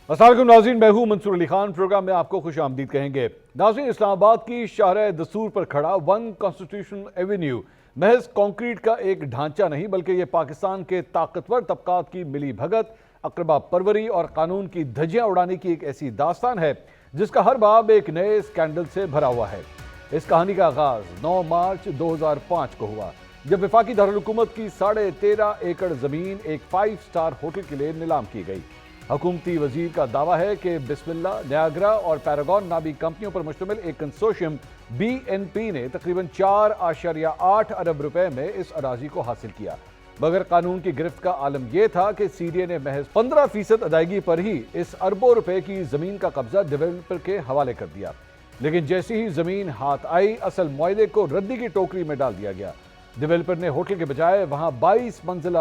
السلام علیکم ناظرین، میں ہوں منصور علی خان۔ پروگرام میں آپ کو خوش آمدید کہیں گے۔ ناظرین، اسلام آباد کی شاہراہ دستور پر کھڑا ون کانسٹیٹیوشن ایونیو محض کانکریٹ کا ایک ڈھانچہ نہیں بلکہ یہ پاکستان کے طاقتور طبقات کی ملی بھگت، اقربا پروری اور قانون کی دھجیاں اڑانے کی ایک ایسی داستان ہے جس کا ہر باب ایک نئے اسکینڈل سے بھرا ہوا ہے۔ اس کہانی کا آغاز 9 مارچ 2005 کو ہوا جب وفاقی دارالحکومت کی 13.5 ایکڑ زمین ایک 5 سٹار ہوٹل کے لیے نیلام کی گئی۔ حکومتی وزیر کا دعویٰ ہے کہ بسم اللہ، نیاگرا اور پیراگون نامی کمپنیوں پر مشتمل ایک کنسورشیم BNP نے تقریباً 4.8 ارب روپے میں اس اراضی کو حاصل کیا، مگر قانون کی گرفت کا عالم یہ تھا کہ CDA نے محض 15% ادائیگی پر ہی اس اربوں روپے کی زمین کا قبضہ ڈیولپر کے حوالے کر دیا۔ لیکن جیسی ہی زمین ہاتھ آئی، اصل معاہدے کو ردی کی ٹوکری میں ڈال دیا گیا۔ ڈیولپر نے ہوٹل کے بجائے وہاں 22 منزلہ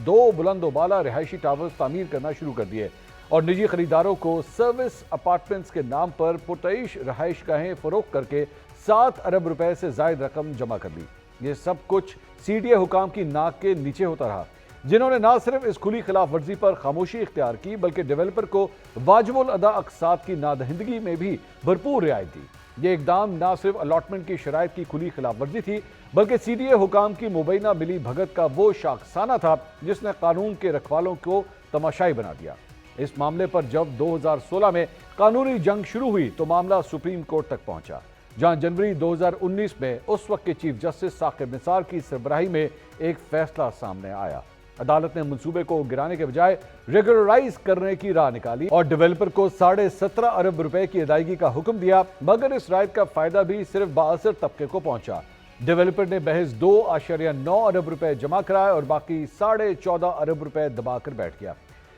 2 بلند و بالا رہائشی ٹاورز تعمیر کرنا شروع کر دیے اور نجی خریداروں کو سروس اپارٹمنٹس کے نام پر پرتعیش رہائش گاہیں فروخت کر کے 7 ارب روپے سے زائد رقم جمع کر لی۔ یہ سب کچھ CDA حکام کی ناک کے نیچے ہوتا رہا، جنہوں نے نہ صرف اس کھلی خلاف ورزی پر خاموشی اختیار کی بلکہ ڈیولپر کو واجب الادا اقساط کی نادہندگی میں بھی بھرپور رعایت دی۔ یہ اقدام نہ صرف الاٹمنٹ کی شرائط کی کھلی خلاف ورزی تھی بلکہ CDA حکام کی مبینہ ملی بھگت کا وہ شاخسانہ تھا جس نے قانون کے رکھوالوں کو تماشائی بنا دیا۔ اس معاملے پر جب 2016 میں قانونی جنگ شروع ہوئی تو معاملہ سپریم کورٹ تک پہنچا، جہاں جنوری 2019 میں اس وقت کے چیف جسٹس ثاقب نثار کی سربراہی میں ایک فیصلہ سامنے آیا۔ عدالت نے منصوبے کو گرانے کے بجائے ریگولرائز کرنے کی راہ نکالی اور ڈیولپر کو 17.5 ارب روپے کی ادائیگی کا حکم دیا، مگر اس رائٹ کا فائدہ بھی صرف بااثر طبقے کو پہنچا۔ ڈیولپر نے محض 2.9 ارب روپے جمع کرائے اور باقی 14.5 ارب روپے دبا کر بیٹھ گیا۔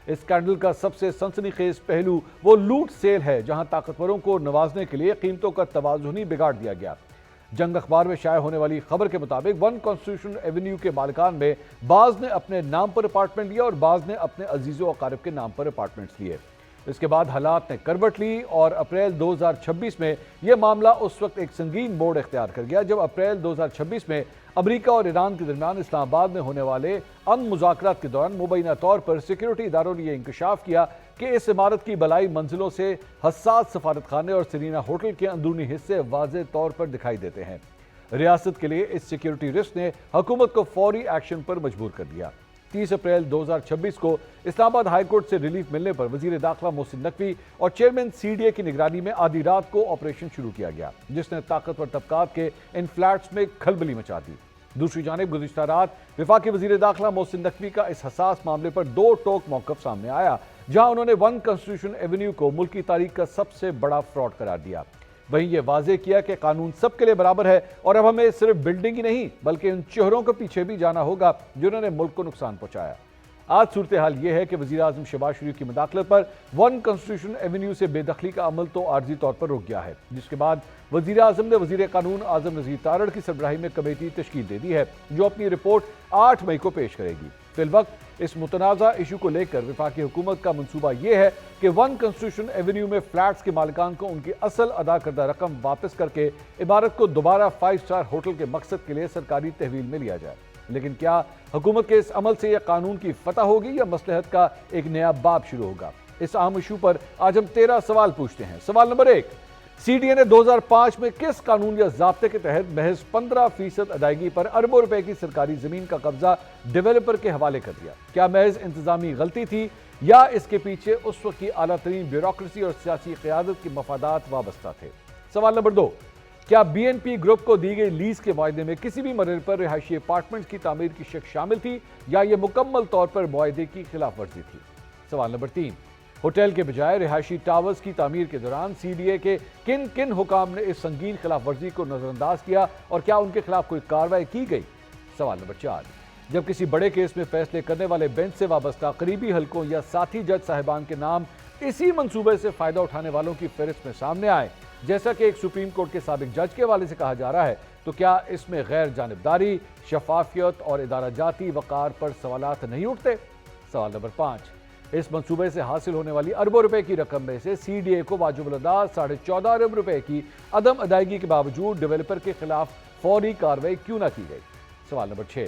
اس اسکینڈل کا سب سے سنسنی خیز پہلو وہ لوٹ سیل ہے جہاں طاقتوروں کو نوازنے کے لیے قیمتوں کا توازن ہی بگاڑ دیا گیا۔ جنگ اخبار میں شائع ہونے والی خبر کے مطابق ون کانسٹیٹیوشن ایونیو کے مالکان میں بعض نے اپنے نام پر اپارٹمنٹ لیا اور بعض نے اپنے عزیز و اقارب کے نام پر اپارٹمنٹس لیے۔ اس کے بعد حالات نے کروٹ لی اور اپریل 2026 میں یہ معاملہ اس وقت ایک سنگین موڑ اختیار کر گیا جب اپریل 2026 میں امریکہ اور ایران کے درمیان اسلام آباد میں ہونے والے امن مذاکرات کے دوران مبینہ طور پر سیکیورٹی اداروں نے یہ انکشاف کیا کہ اس عمارت کی بالائی منزلوں سے حساس سفارت خانے اور سرینا ہوٹل کے اندرونی حصے واضح طور پر دکھائی دیتے ہیں۔ ریاست کے لیے اس سیکیورٹی رسک نے حکومت کو فوری ایکشن پر مجبور کر دیا۔ 30 اپریل 2026 کو اسلام آباد ہائی کورٹ سے ریلیف ملنے پر وزیر داخلہ محسن نقوی اور چیئرمین CDA کی نگرانی میں آدھی رات کو آپریشن شروع کیا گیا جس نے طاقتور طبقات کے ان فلیٹس میں کھلبلی مچا دی۔ دوسری جانب گزشتہ رات وفاقی وزیر داخلہ محسن نقوی کا اس حساس معاملے پر 2 ٹوک موقف سامنے آیا جہاں انہوں نے ون کانسٹیٹیوشن ایونیو کو ملکی تاریخ کا سب سے بڑا فراڈ قرار دیا۔ وہیں یہ واضح کیا کہ قانون سب کے لیے برابر ہے اور اب ہمیں صرف بلڈنگ ہی نہیں بلکہ ان چہروں کے پیچھے بھی جانا ہوگا جنہوں نے ملک کو نقصان پہنچایا۔ آج صورتحال یہ ہے کہ وزیراعظم شہباز شریف کی مداخلت پر ون کانسٹیٹیوشن ایونیو سے بے دخلی کا عمل تو عارضی طور پر رک گیا ہے، جس کے بعد وزیراعظم نے وزیر قانون اعظم نذیر تارڑ کی سربراہی میں کمیٹی تشکیل دے دی ہے جو اپنی رپورٹ 8 مئی کو پیش کرے گی۔ فی الوقت اس متنازع ایشو کو لے کر وفاقی حکومت کا منصوبہ یہ ہے کہ ون کانسٹیٹیوشن ایونیو میں فلیٹس کے مالکان کو ان کی اصل ادا کردہ رقم واپس کر کے عمارت کو دوبارہ 5 سٹار ہوٹل کے مقصد کے لیے سرکاری تحویل میں لیا جائے۔ لیکن کیا حکومت کے اس عمل سے یہ قانون کی فتح ہوگی یا مصلحت کا ایک نیا باب شروع ہوگا؟ اس اہم ایشو پر آج ہم 13 سوال پوچھتے ہیں۔ سوال نمبر 1، CDA نے 2005 میں کس قانون یا ضابطے کے تحت محض 15% ادائیگی پر اربوں روپے کی سرکاری زمین کا قبضہ ڈیولپر کے حوالے کر دیا؟ کیا محض انتظامی غلطی تھی یا اس کے پیچھے اس وقت کی اعلیٰ ترین بیوروکریسی اور سیاسی قیادت کے مفادات وابستہ تھے؟ سوال نمبر 2، کیا BNP گروپ کو دی گئی لیز کے معاہدے میں کسی بھی مرحلے پر رہائشی اپارٹمنٹس کی تعمیر کی شک شامل تھی یا یہ مکمل طور پر معاہدے کی خلاف ورزی تھی؟ سوال نمبر 3، ہوٹل کے بجائے رہائشی ٹاورز کی تعمیر کے دوران CDA کے کن حکام نے اس سنگین خلاف ورزی کو نظر انداز کیا اور کیا ان کے خلاف کوئی کارروائی کی گئی؟ سوال نمبر 4، جب کسی بڑے کیس میں فیصلے کرنے والے بینچ سے وابستہ قریبی حلقوں یا ساتھی جج صاحبان کے نام اسی منصوبے سے فائدہ اٹھانے والوں کی فہرست میں سامنے آئے جیسا کہ ایک سپریم کورٹ کے سابق جج کے حوالے سے کہا جا رہا ہے، تو کیا اس میں غیر جانبداری، شفافیت اور ادارہ جاتی وقار پر سوالات نہیں اٹھتے؟ سوال نمبر 5، اس منصوبے سے حاصل ہونے والی اربوں روپے کی رقم میں سے CDA کو واجب الادا 14.5 ارب روپے کی عدم ادائیگی کے باوجود ڈیولپر کے خلاف فوری کارروائی کیوں نہ کی گئی؟ سوال نمبر 6،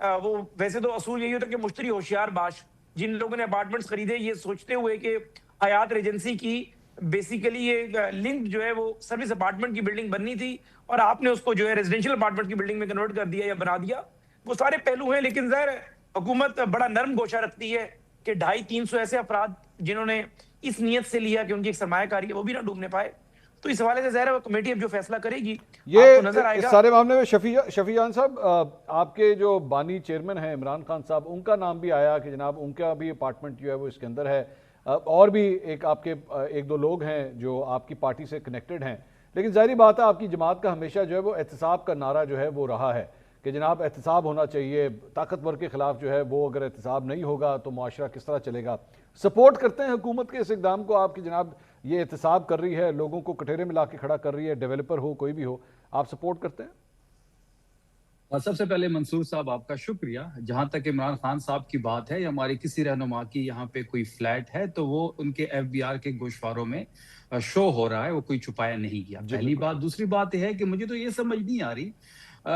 وہ ویسے تو اصول یہی ہوتا ہے کہ مشتری ہوشیار باش، جن لوگوں نے اپارٹمنٹس خریدے یہ سوچتے ہوئے کہ حیات ریجنسی کی بیسیکلی یہ لنک جو ہے وہ سروس اپارٹمنٹ کی بلڈنگ بننی تھی، اور آپ نے اس کو جو ہے ریزیڈینشیل اپارٹمنٹ کی بلڈنگ میں کنورٹ کر دیا یا بنا دیا. وہ سارے پہلو ہیں، لیکن ظاہر ہے حکومت بڑا نرم گوشہ رکھتی ہے کہ 250-300 ایسے افراد جنہوں نے اس نیت سے لیا کہ ان کی ایک سرمایہ کاری ہے وہ بھی نہ ڈوبنے پائے. تو اس حوالے سے ظاہر ہے وہ کمیٹی اب جو فیصلہ کرے گی آپ کو نظر آئے اس گا. سارے معاملے میں شفیع جان صاحب، آپ کے جو بانی چیئرمین ہیں عمران خان صاحب، ان کا نام بھی آیا کہ جناب ان کا بھی اپارٹمنٹ جو ہے وہ اس کے اندر ہے، اور بھی ایک آپ کے ایک دو لوگ ہیں جو آپ کی پارٹی سے کنیکٹڈ ہیں. لیکن ظاہری بات ہے آپ کی جماعت کا ہمیشہ جو ہے وہ احتساب کا نعرہ جو ہے وہ رہا ہے کہ جناب احتساب ہونا چاہیے، طاقتور کے خلاف جو ہے وہ اگر احتساب نہیں ہوگا تو معاشرہ کس طرح چلے گا. سپورٹ کرتے ہیں حکومت کے اس اقدام کو آپ کی جناب یہ احتساب کر رہی ہے، لوگوں کو کٹہرے میں لا کے کھڑا کر رہی ہے، ڈیولپر ہو کوئی بھی ہو، آپ سپورٹ کرتے ہیں؟ سب سے پہلے منصور صاحب آپ کا شکریہ. جہاں تک عمران خان صاحب کی بات ہے یا ہماری کسی رہنما کی یہاں پہ کوئی فلیٹ ہے تو وہ ان کے ایف بی آر کے گوشواروں میں شو ہو رہا ہے، وہ کوئی چھپایا نہیں گیا. پہلی بات. دوسری بات یہ ہے کہ مجھے تو یہ سمجھ نہیں آ رہی،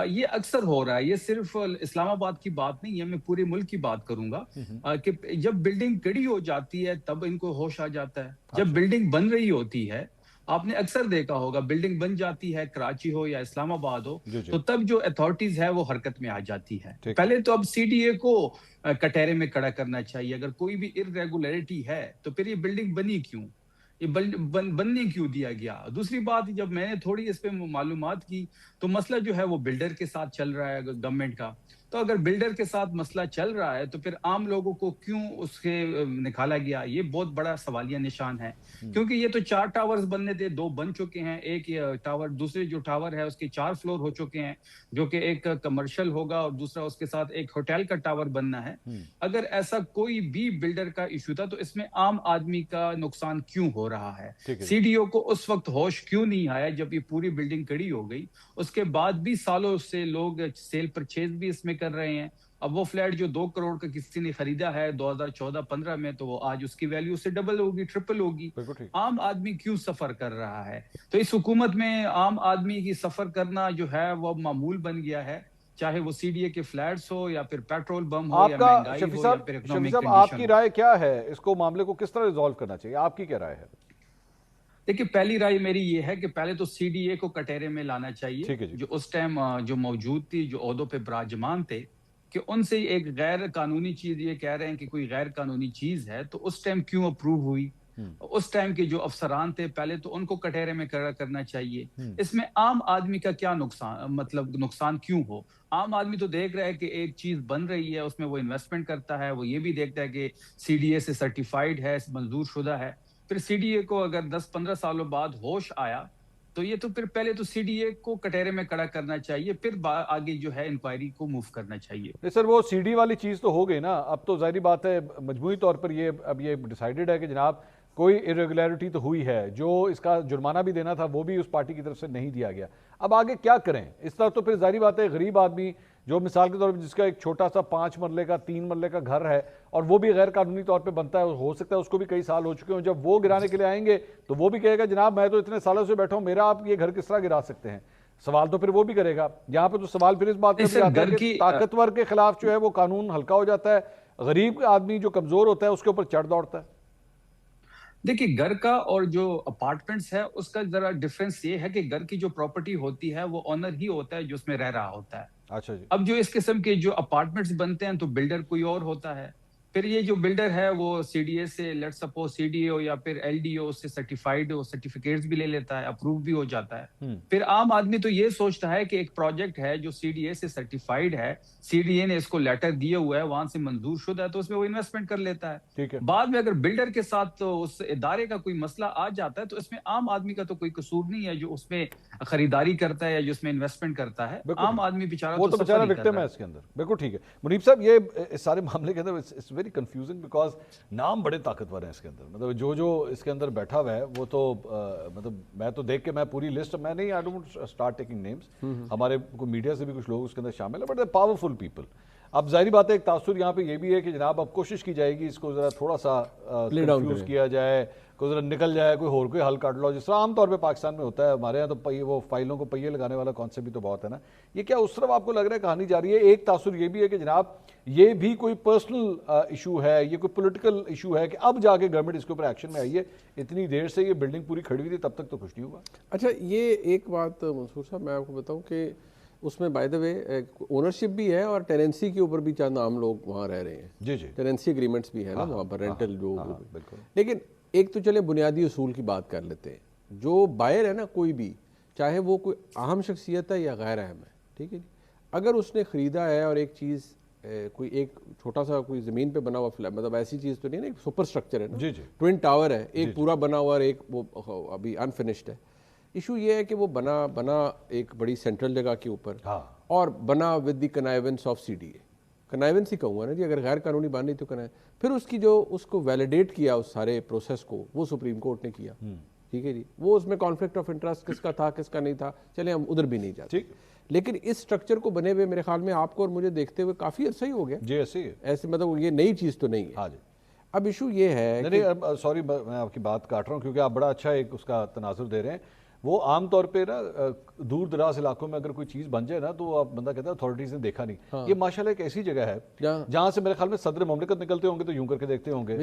یہ اکثر ہو رہا ہے، یہ صرف اسلام آباد کی بات نہیں ہے، میں پورے ملک کی بات کروں گا کہ جب بلڈنگ کڑی ہو جاتی ہے تب ان کو ہوش آ جاتا ہے. جب بلڈنگ بن رہی ہوتی ہے، آپ نے اکثر دیکھا ہوگا بلڈنگ بن جاتی ہے کراچی ہو یا اسلام آباد ہو تو تب جو اتھارٹیز ہے وہ حرکت میں آ جاتی ہے. پہلے تو اب سی ڈی اے کو کٹہرے میں کھڑا کرنا چاہیے. اگر کوئی بھی ارریگولیرٹی ہے تو پھر یہ بلڈنگ بنی کیوں، یہ بننے کیوں دیا گیا. دوسری بات، جب میں نے تھوڑی اس پہ معلومات کی تو مسئلہ جو ہے وہ بلڈر کے ساتھ چل رہا ہے گورنمنٹ کا. تو اگر بلڈر کے ساتھ مسئلہ چل رہا ہے تو پھر عام لوگوں کو کیوں اس کے نکالا گیا، یہ بہت بڑا سوالیہ نشان ہے. کیونکہ یہ تو 4 ٹاورز بننے تھے، 2 بن چکے ہیں. ایک ٹاور، دوسرے جو ٹاور ہے اس کے 4 فلور ہو چکے ہیں جو کہ ایک کمرشل ہوگا اور دوسرا اس کے ساتھ ایک ہوٹل کا ٹاور بننا ہے. اگر ایسا کوئی بھی بلڈر کا ایشو تھا تو اس میں عام آدمی کا نقصان کیوں ہو رہا ہے؟ سی ڈی او کو اس وقت ہوش کیوں نہیں آیا جب یہ پوری بلڈنگ کڑی ہو گئی؟ اس کے بعد بھی سالوں سے لوگ سیل پرچیز بھی اس میں کر رہے ہیں. اب وہ فلیٹ جو 2 کروڑ کا کسی نے خریدا ہے 2014-15 میں تو وہ آج اس کی ویلیو سے ڈبل ہوگی، ٹرپل ہوگی. عام آدمی کیوں سفر کر رہا ہے؟ تو اس حکومت میں عام آدمی کی سفر کرنا جو ہے وہ معمول بن گیا ہے، چاہے وہ سی ڈی اے کے فلیٹس ہو یا پھر پیٹرول بم ہو یا مہنگائی ہو یا پھر اکنامک کنڈیشن ہو. آپ کی رائے کیا ہے؟ اس کو معاملے کو کس طرح ریزالو کرنا چاہیے؟ آپ کی کیا رائے ہے؟ دیکھیے، پہلی رائے میری یہ ہے کہ پہلے تو سی ڈی اے کو کٹہرے میں لانا چاہیے. جو اس ٹائم جو موجود تھی، جو عہدوں پہ براجمان تھے، کہ ان سے ایک غیر قانونی چیز یہ کہہ رہے ہیں کہ کوئی غیر قانونی چیز ہے تو اس ٹائم کیوں اپروو ہوئی. اس ٹائم کے جو افسران تھے پہلے تو ان کو کٹہرے میں کھڑا کرنا چاہیے. اس میں عام آدمی کا کیا نقصان کیوں ہو؟ عام آدمی تو دیکھ رہا ہے کہ ایک چیز بن رہی ہے، اس میں وہ انویسٹمنٹ کرتا ہے، وہ یہ بھی دیکھتا ہے کہ سی ڈی اے سے سرٹیفائیڈ ہے، منظور شدہ ہے. پھر سی ڈی اے کو اگر 10-15 سالوں بعد ہوش آیا تو یہ تو پھر پہلے تو سی ڈی اے کو کٹہرے میں کھڑا کرنا چاہیے، پھر آگے جو ہے انکوائری کو موو کرنا چاہیے. نہیں سر، وہ سی ڈی والی چیز تو ہو گئی نا. اب تو ظاہری بات ہے مجموعی طور پر اب یہ ڈیسائیڈڈ ہے کہ جناب کوئی irregularity تو ہوئی ہے، جو اس کا جرمانہ بھی دینا تھا وہ بھی اس پارٹی کی طرف سے نہیں دیا گیا. اب آگے کیا کریں؟ اس طرح تو پھر ظاہری بات ہے غریب آدمی جو مثال کے طور پر جس کا ایک چھوٹا سا 5 مرلے کا 3 مرلے کا گھر ہے اور وہ بھی غیر قانونی طور پہ بنتا ہے، ہو سکتا ہے اس کو بھی کئی سال ہو چکے ہوں، جب وہ گرانے کے لیے آئیں گے تو وہ بھی کہے گا جناب میں تو اتنے سالوں سے بیٹھا ہوں، میرا آپ یہ گھر کس طرح گرا سکتے ہیں؟ سوال تو پھر وہ بھی کرے گا. یہاں پہ تو سوال پھر اس بات پہ بھی آتا ہے کہ طاقتور کے خلاف جو ہے وہ قانون ہلکا ہو جاتا ہے، غریب آدمی جو کمزور ہوتا ہے اس کے اوپر چڑھ دوڑتا ہے. دیکھیے، گھر کا اور جو اپارٹمنٹس ہے اس کا ذرا ڈفرینس یہ ہے کہ گھر کی جو پراپرٹی ہوتی ہے وہ آنر ہی ہوتا ہے جو اس میں رہ رہا ہوتا ہے. اچھا جی. اب جو اس قسم کے جو اپارٹمنٹس بنتے ہیں تو بلڈر کوئی اور ہوتا ہے. پھر یہ جو بلڈر ہے وہ سی ڈی اے سے let suppose C D A ہو یا پھر ایل ڈی او سے سرٹیفائیڈ ہو، سرٹیفکیٹس بھی لے لیتا ہے، اپروو بھی ہو جاتا ہے. پھر عام آدمی تو یہ سوچتا ہے کہ ایک پروجیکٹ ہے جو سی ڈی اے سے سرٹیفائیڈ ہے، سی ڈی اے نے اس کو لیٹر دیا ہوا ہے، وہاں سے منظور شدہ ہے، تو اس میں وہ انویسٹمنٹ کر لیتا ہے. بعد میں اگر بلڈر کے ساتھ تو اس ادارے کا کوئی مسئلہ آ جاتا ہے تو اس میں عام آدمی کا تو کوئی قصور نہیں ہے جو اس میں خریداری کرتا ہے یا جو اس میں انویسٹمنٹ کرتا ہے. عام آدمی بیچارہ وہ تو بیچارہ وکٹم ہے اس کے اندر. بالکل ٹھیک ہے منیب صاحب، یہ اس سارے معاملے کے اندر اٹس ویری کنفیوزنگ بیکاز نام بڑے طاقتور ہیں اس کے اندر. مطلب جو اس کے اندر بیٹھا ہوا ہے وہ تو مطلب میں تو دیکھ کے میں پوری لسٹ میں نہیں، I don't start taking names, ہمارے میڈیا سے بھی کچھ لوگ اس کے اندر شامل ہیں، بٹ دے پاورفل پیپل. اب ظاہری بات ہے ایک تاثر یہاں پہ یہ بھی ہے کہ جناب اب کوشش کی جائے گی اس کو ذرا تھوڑا سا کنفیوز کیا جائے, کوئی ذرا نکل جائے, کوئی حل کاٹ لو, جس طرح عام طور پہ پاکستان میں ہوتا ہے. ہمارے یہاں تو وہ فائلوں کو پہیے لگانے والا کانسیپٹ بھی تو بہت ہے نا. یہ کیا اس طرف آپ کو لگ رہا ہے کہانی جا رہی ہے؟ ایک تاثر یہ بھی ہے کہ جناب یہ بھی کوئی پرسنل ایشو ہے, یہ کوئی پولیٹیکل ایشو ہے کہ اب جا کے گورنمنٹ اس کے اوپر ایکشن میں آئی ہے. اتنی دیر سے یہ بلڈنگ پوری کھڑی ہوئی تھی, تب تک تو کچھ نہیں ہوا. اچھا یہ ایک بات منصور صاحب میں آپ کو بتاؤں کہ اس میں بائی دا وے اونرشپ بھی ہے اور ٹیننسی کے اوپر بھی چند عام لوگ وہاں رہ رہے ہیں. جی جی, ٹیننسی اگریمنٹس بھی ہیں نا وہاں پر, رینٹل جو. بالکل. لیکن ایک تو چلے بنیادی اصول کی بات کر لیتے ہیں. جو بائر ہے نا کوئی بھی, چاہے وہ کوئی اہم شخصیت ہے یا غیر اہم ہے, ٹھیک ہے جی, اگر اس نے خریدا ہے اور ایک چیز کوئی ایک چھوٹا سا کوئی زمین پہ بنا ہوا فلیٹ, مطلب ایسی چیز تو نہیں نا, ایک سپر اسٹرکچر ہے نا, جی جی, ٹوئن ٹاور ہے, ایک پورا بنا ہوا اور ایک وہ ابھی انفنشڈ ہے. ایشو یہ ہے کہ وہ بنا ایک بڑی سینٹرل جگہ کے اوپر, اور بنا with the connivance of C D A. Connivance ہی کہوں گا نا جی, اگر غیر قانونی بن رہی تو پھر اس کی جو اس کو ویلیڈیٹ کیا اس سارے پروسیس کو, وہ سپریم کورٹ نے کیا. ٹھیک ہے جی, وہ اس میں کانفلکٹ آف انٹرسٹ کس کا تھا کس کا نہیں تھا, چلیں ہم ادھر بھی نہیں جاتے. لیکن اس سٹرکچر کو بنے ہوئے میرے خیال میں آپ کو اور مجھے دیکھتے ہوئے کافی عرصہ ہی ہو گیا. جی ایسے ہی ہے, ایسے مطلب یہ نئی چیز تو نہیں ہے. ہاں جی. اب ایشو یہ ہے, نہیں سوری میں آپ کی بات کاٹ رہا ہوں کیونکہ آپ بڑا اچھا ایک اس کا تناظر دے رہے ہیں. وہ عام طور پہ نا دور دراز علاقوں میں اگر کوئی چیز بن جائے نا تو آپ بندہ کہتا ہے اتھارٹیز نے دیکھا نہیں. یہ ماشاءاللہ ایک ایسی جگہ ہے جہاں سے میرے خیال میں صدر مملکت نکلتے ہوں گے تو یوں کر کے دیکھتے ہوں گے,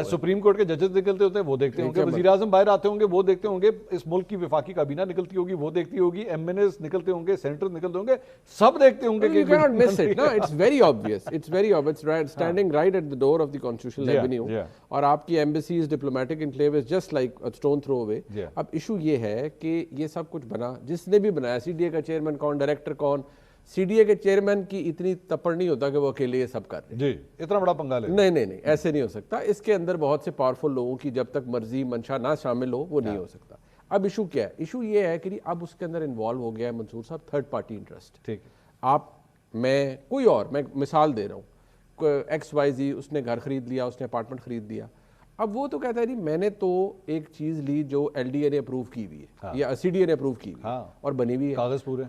سپریم کورٹ کے ججز نکلتے ہوتے ہیں وہ دیکھتے ہوں گے, وزیر اعظم باہر آتے ہوں گے وہ دیکھتے ہوں گے, اس ملک کی وفاقی کابینہ نکلتی ہوگی وہ دیکھتی ہوگی, ایم این ایز نکلتے ہوں گے, سینیٹر نکلتے ہوں گے, سب دیکھتے ہوں گے. You cannot miss it. No, it's very obvious. It's very obvious. It's standing right at the door of the constitutional avenue. اور آپ کی embassies, diplomatic enclave is just like a stone throw away. اب issue یہ ہے کہ یہ سب کچھ بنا, جس نے بھی بنایا, سی ڈی اے کا چیئرمین کون, ڈائریکٹر کون, سی ڈی اے کے چیئرمین کی اتنی تپڑ نہیں ہوتا کہ وہ اکیلے یہ سب کر رہے. جی, اتنا بڑا پنگا لے. نہیں ایسے نہیں ہو سکتا. اس کے اندر بہت سے پاورفل لوگوں کی جب تک مرضی منشا نہ شامل ہو وہ نہیں ہو سکتا. اب ایشو کیا ہے؟ ایشو یہ ہے کہ اب اس کے اندر انوالو ہو گیا ہے منصور صاحب تھرڈ پارٹی انٹرسٹ. ٹھیک, آپ, میں, کوئی اور, میں مثال دے رہا ہوں, ایکس وائی زی, اس نے گھر خرید لیا, اس نے اپارٹمنٹ خرید لیا. اب وہ تو کہتا ہے جی میں نے تو ایک چیز لی جو ایل ڈی اے نے اپروو کی ہوئی ہے یا سی ڈی اے نے اپروو کی ہوئی ہے اور بنی ہوئی ہے,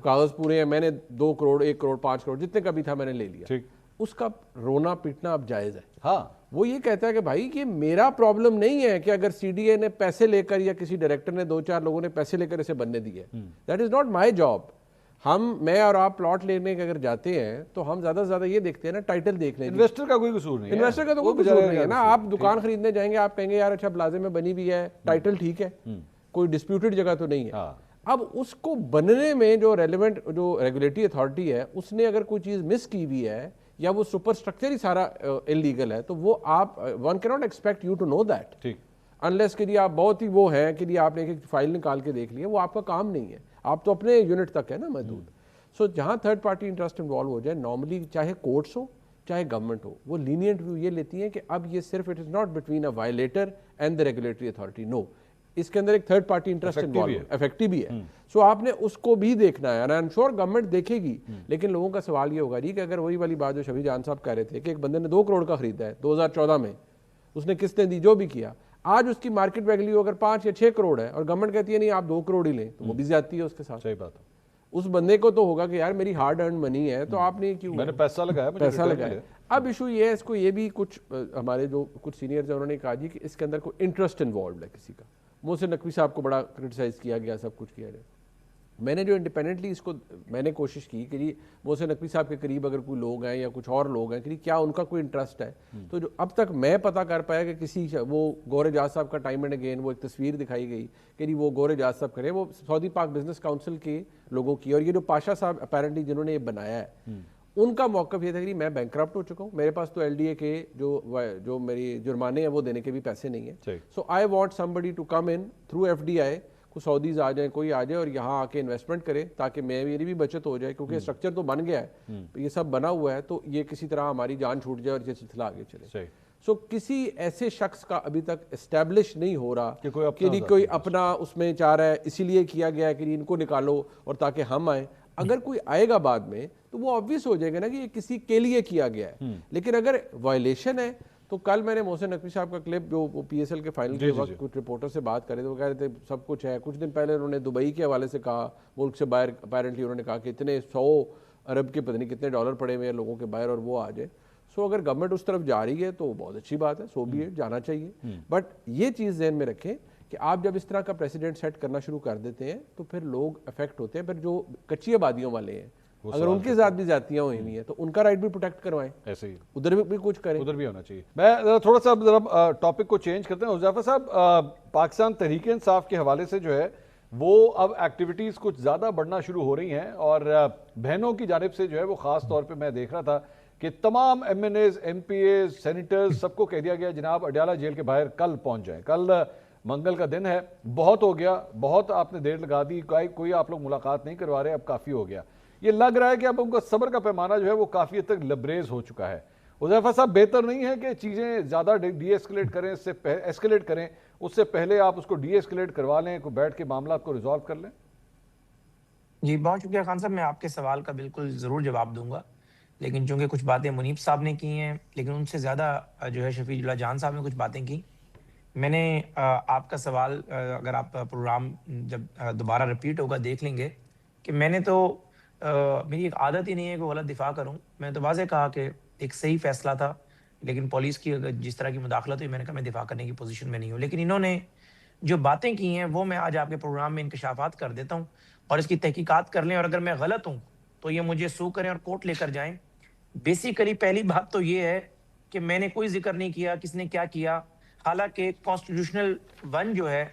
کاغذ پورے ہیں, میں نے 2 کروڑ 1 کروڑ 5 کروڑ جتنے کا بھی تھا میں نے لے لیا. اس کا رونا پیٹنا اب جائز ہے. وہ یہ کہتا ہے کہ بھائی یہ میرا پرابلم نہیں ہے کہ اگر سی ڈی اے نے پیسے لے کر یا کسی ڈائریکٹر نے 2-4 لوگوں نے پیسے لے کر اسے بننے دیے, that is not my job. میں اور آپ پلاٹ لینے کے اگر جاتے ہیں تو ہم زیادہ سے زیادہ یہ دیکھتے ہیں نا, ٹائٹل دیکھ لیں. انویسٹر کا کوئی قصور نہیں ہے, انویسٹر کا تو کوئی قصور نہیں ہے نا. آپ دکان خریدنے جائیں گے, آپ کہیں گے یار اچھا پلازے میں بنی ہوئی ہے, ٹائٹل ٹھیک ہے, کوئی ڈسپیوٹڈ جگہ تو نہیں ہے. اب اس کو بننے میں جو ریلیونٹ جو ریگولیٹری اتھارٹی ہے اس نے اگر کوئی چیز مس کی ہوئی ہے یا وہ سپر اسٹرکچر ہی سارا انلیگل ہے تو وہ آپ, one can not expect you to know that unless کہ آپ بہت ہی وہ ہیں کہ آپ نے ایک فائل نکال کے دیکھ لی, وہ آپ کا کام نہیں ہے. آپ تو اپنے یونٹ تک ہے نا محدود. سو جہاں تھرڈ پارٹی انٹرسٹ انوالو ہو جائے, نارملی چاہے کورٹس ہو چاہے گورنمنٹ ہو, وہ لینینٹ ویو یہ لیتی ہیں کہ اب یہ صرف it is not between a violator and the regulatory authority. No, اس کے اندر ایک third party interest involve effective بھی ہے. سو آپ نے اس کو بھی دیکھنا ہے, and I am sure government دیکھے گی. لیکن لوگوں کا سوال یہ ہوگا جی کہ اگر وہی والی بات جو شفیع جان صاحب کہہ رہے تھے کہ ایک بندے نے 2 کروڑ کا خریدا ہے 2014 میں, اس نے قسطیں دی جو بھی کیا, آج اس کی مارکیٹ ویلیو اگر 5 یا 6 کروڑ ہے اور گورنمنٹ کہتی ہے نہیں آپ 2 کروڑ ہی لیں, تو وہ بھی زیادتی ہے اس کے ساتھ. صحیح بات ہے. اس بندے کو تو ہوگا کہ یار میری ہارڈ ارن منی ہے تو آپ نے کیوں, میں نے پیسہ لگایا. اب ایشو یہ ہے, اس کو یہ بھی کچھ ہمارے جو کچھ سینئرز ہیں انہوں نے کہا جی کہ اس کے اندر کوئی انٹرسٹ انوالوڈ ہے کسی کا. محسن نقوی صاحب کو بڑا کرٹیسائز کیا گیا, سب کچھ کیا گیا. میں نے جو انڈیپینڈنٹلی اس کو میں نے کوشش کی کہ جی محسن نقوی صاحب کے قریب اگر کوئی لوگ ہیں یا کچھ اور لوگ ہیں کہ کیا ان کا کوئی انٹرسٹ ہے, تو جو اب تک میں پتہ کر پایا کہ کسی وہ گور اعجاز صاحب کا ٹائم اینڈ اگین وہ ایک تصویر دکھائی گئی کہ جی وہ گور اعجاز صاحب کرے, وہ سعودی پاک بزنس کاؤنسل کے لوگوں کی. اور یہ جو پاشا صاحب اپیرنٹلی جنہوں نے یہ بنایا ہے, ان کا موقف یہ تھا کہ میں بینک کرپٹ ہو چکا ہوں, میرے پاس تو ایل ڈی اے کے جو میری جرمانے ہیں وہ دینے کے بھی پیسے نہیں ہیں. So I want somebody to come in through F D I, کو سعودیز آ جائیں, کوئی آ جائے اور یہاں آ کے انویسٹمنٹ کرے تاکہ میری بھی بچت ہو جائے, کیونکہ اسٹرکچر تو بن گیا ہے, یہ سب بنا ہوا ہے, تو یہ کسی طرح ہماری جان چھوٹ جائے اور یہ سلسلہ آگے چلے. سو کسی ایسے شخص کا ابھی تک اسٹیبلش نہیں ہو رہا کہ کوئی اپنا اس میں چاہ رہا ہے, اسی لیے کیا گیا ہے کہ ان کو نکالو اور تاکہ ہم آئیں. اگر کوئی آئے گا بعد میں تو وہ آبویس ہو جائے گا نا کہ یہ کسی کے لیے کیا گیا ہے. لیکن اگر وائلیشن ہے تو کل میں نے محسن نقوی صاحب کا کلپ جو پی ایس ایل کے فائنل کے وقت کچھ رپورٹر سے بات کرے تھے, وہ کہہ رہے تھے سب کچھ ہے. کچھ دن پہلے انہوں نے دبئی کے حوالے سے کہا, ملک سے باہر اپیرنٹلی انہوں نے کہا کہ اتنے 100 ارب کے پتہ نہیں کتنے ڈالر پڑے ہوئے ہیں لوگوں کے باہر اور وہ آ جائے. سو اگر گورنمنٹ اس طرف جا رہی ہے تو بہت اچھی بات ہے, سو بھی ہے, جانا چاہیے. بٹ یہ چیز ذہن میں رکھیں کہ آپ جب اس طرح کا پریسیڈنٹ سیٹ کرنا شروع کر دیتے ہیں تو پھر لوگ افیکٹ ہوتے ہیں. پھر جو کچی آبادیوں والے ہیں اگر ان کے ساتھ بھی زیادتیاں ہوئی ہوئی ہیں تو ان کا رائٹ بھی پروٹیکٹ کروائیں, ایسے ہی ادھر بھی کچھ کریں. ادھر بھی ہونا چاہیے. میں تھوڑا سا ذرا ٹاپک کو چینج کرتے ہیں. حذیفہ صاحب, پاکستان تحریک انصاف کے حوالے سے جو ہے وہ اب ایکٹیویٹیز کچھ زیادہ بڑھنا شروع ہو رہی ہیں, اور بہنوں کی جانب سے جو ہے وہ خاص طور پہ میں دیکھ رہا تھا کہ تمام M N As, M P As, senators سب کو کہہ دیا گیا جناب اڈیالہ جیل کے باہر کل پہنچ جائیں. کل منگل کا دن ہے, بہت ہو گیا, بہت آپ نے دیر لگا دی, کوئی آپ لوگ ملاقات نہیں کروا رہے, اب کافی ہو گیا. یہ لگ رہا ہے کہ اب ان کا صبر کا پیمانہ جو ہے وہ کافی حد تک لبریز ہو چکا ہے. حذیفہ صاحب, بہتر نہیں ہے کہ چیزیں زیادہ ڈی ایسکلیٹ کریں, ایسکلیٹ کریں, اس سے پہلے آپ اس کو ڈی ایسکلیٹ کروا لیں, کو بیٹھ کے معاملات کو ریزالو کر لیں؟ جی بہت شکریہ خان صاحب, میں آپ کے سوال کا بالکل ضرور جواب دوں گا, لیکن چونکہ کچھ باتیں منیب صاحب نے کی ہیں, لیکن ان سے زیادہ جو ہے شفیع اللہ جان صاحب نے کچھ باتیں کی. میں نے آپ کا سوال, اگر آپ پروگرام جب دوبارہ ریپیٹ ہوگا دیکھ لیں گے, کہ میں نے تو میری ایک عادت ہی نہیں ہے کہ غلط دفاع کروں. میں نے تو واضح کہا کہ ایک صحیح فیصلہ تھا, لیکن پولیس کی جس طرح کی مداخلت ہوئی, میں نے کہا میں دفاع کرنے کی پوزیشن میں نہیں ہوں. لیکن انہوں نے جو باتیں کی ہیں وہ میں آج آپ کے پروگرام میں انکشافات کر دیتا ہوں, اور اس کی تحقیقات کر لیں, اور اگر میں غلط ہوں تو یہ مجھے سو کریں اور کورٹ لے کر جائیں. بیسیکلی پہلی بات تو یہ ہے کہ میں نے کوئی ذکر نہیں کیا کس نے کیا کیا, حالانکہ کانسٹیٹیوشنل ون جو ہے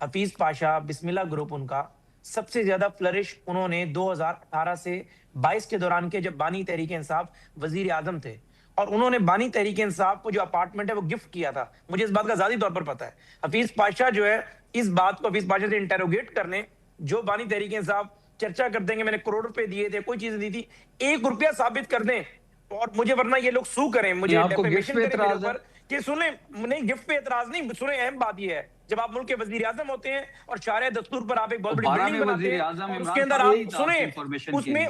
حفیظ پاشا, بسم اللہ گروپ, ان کا سب سے زیادہ فلرش انہوں نے 2018 سے 22 کے دوران کے, جب بانی تحریک انصاف وزیر اعظم تھے, اور انہوں نے بانی تحریک انصاف کو جو اپارٹمنٹ ہے وہ گفٹ کیا تھا. مجھے اس بات کا ذاتی طور پر پتا ہے. حفیظ پاشا جو ہے, اس بات کو حفیظ پاشا سے انٹروگیٹ کرنے, جو بانی تحریک انصاف چرچا کر دیں گے میں نے کروڑ روپے دیے تھے, کوئی چیز دی تھی, 1 روپیہ ثابت کر دیں اور مجھے, ورنہ یہ لوگ سو کریں, مجھے آپ کو گفٹ پہ ڈیفیمیشن کریں میرے اعتراض ہے؟ اوپر. کہ سنیں, نہیں گفٹ پہ اعتراض نہیں, سنیں اہم بات یہ ہے, جب آپ ملک کے وزیر اعظم ہوتے ہیں اور شارع دستور پر آپ ایک بہت بڑی 12 بلڈنگ میں بناتے وزیر ہیں, اعظم اور اس عمران کے اندر خان آپ یہی تھا آپ کی انفارمیشن کے لیے.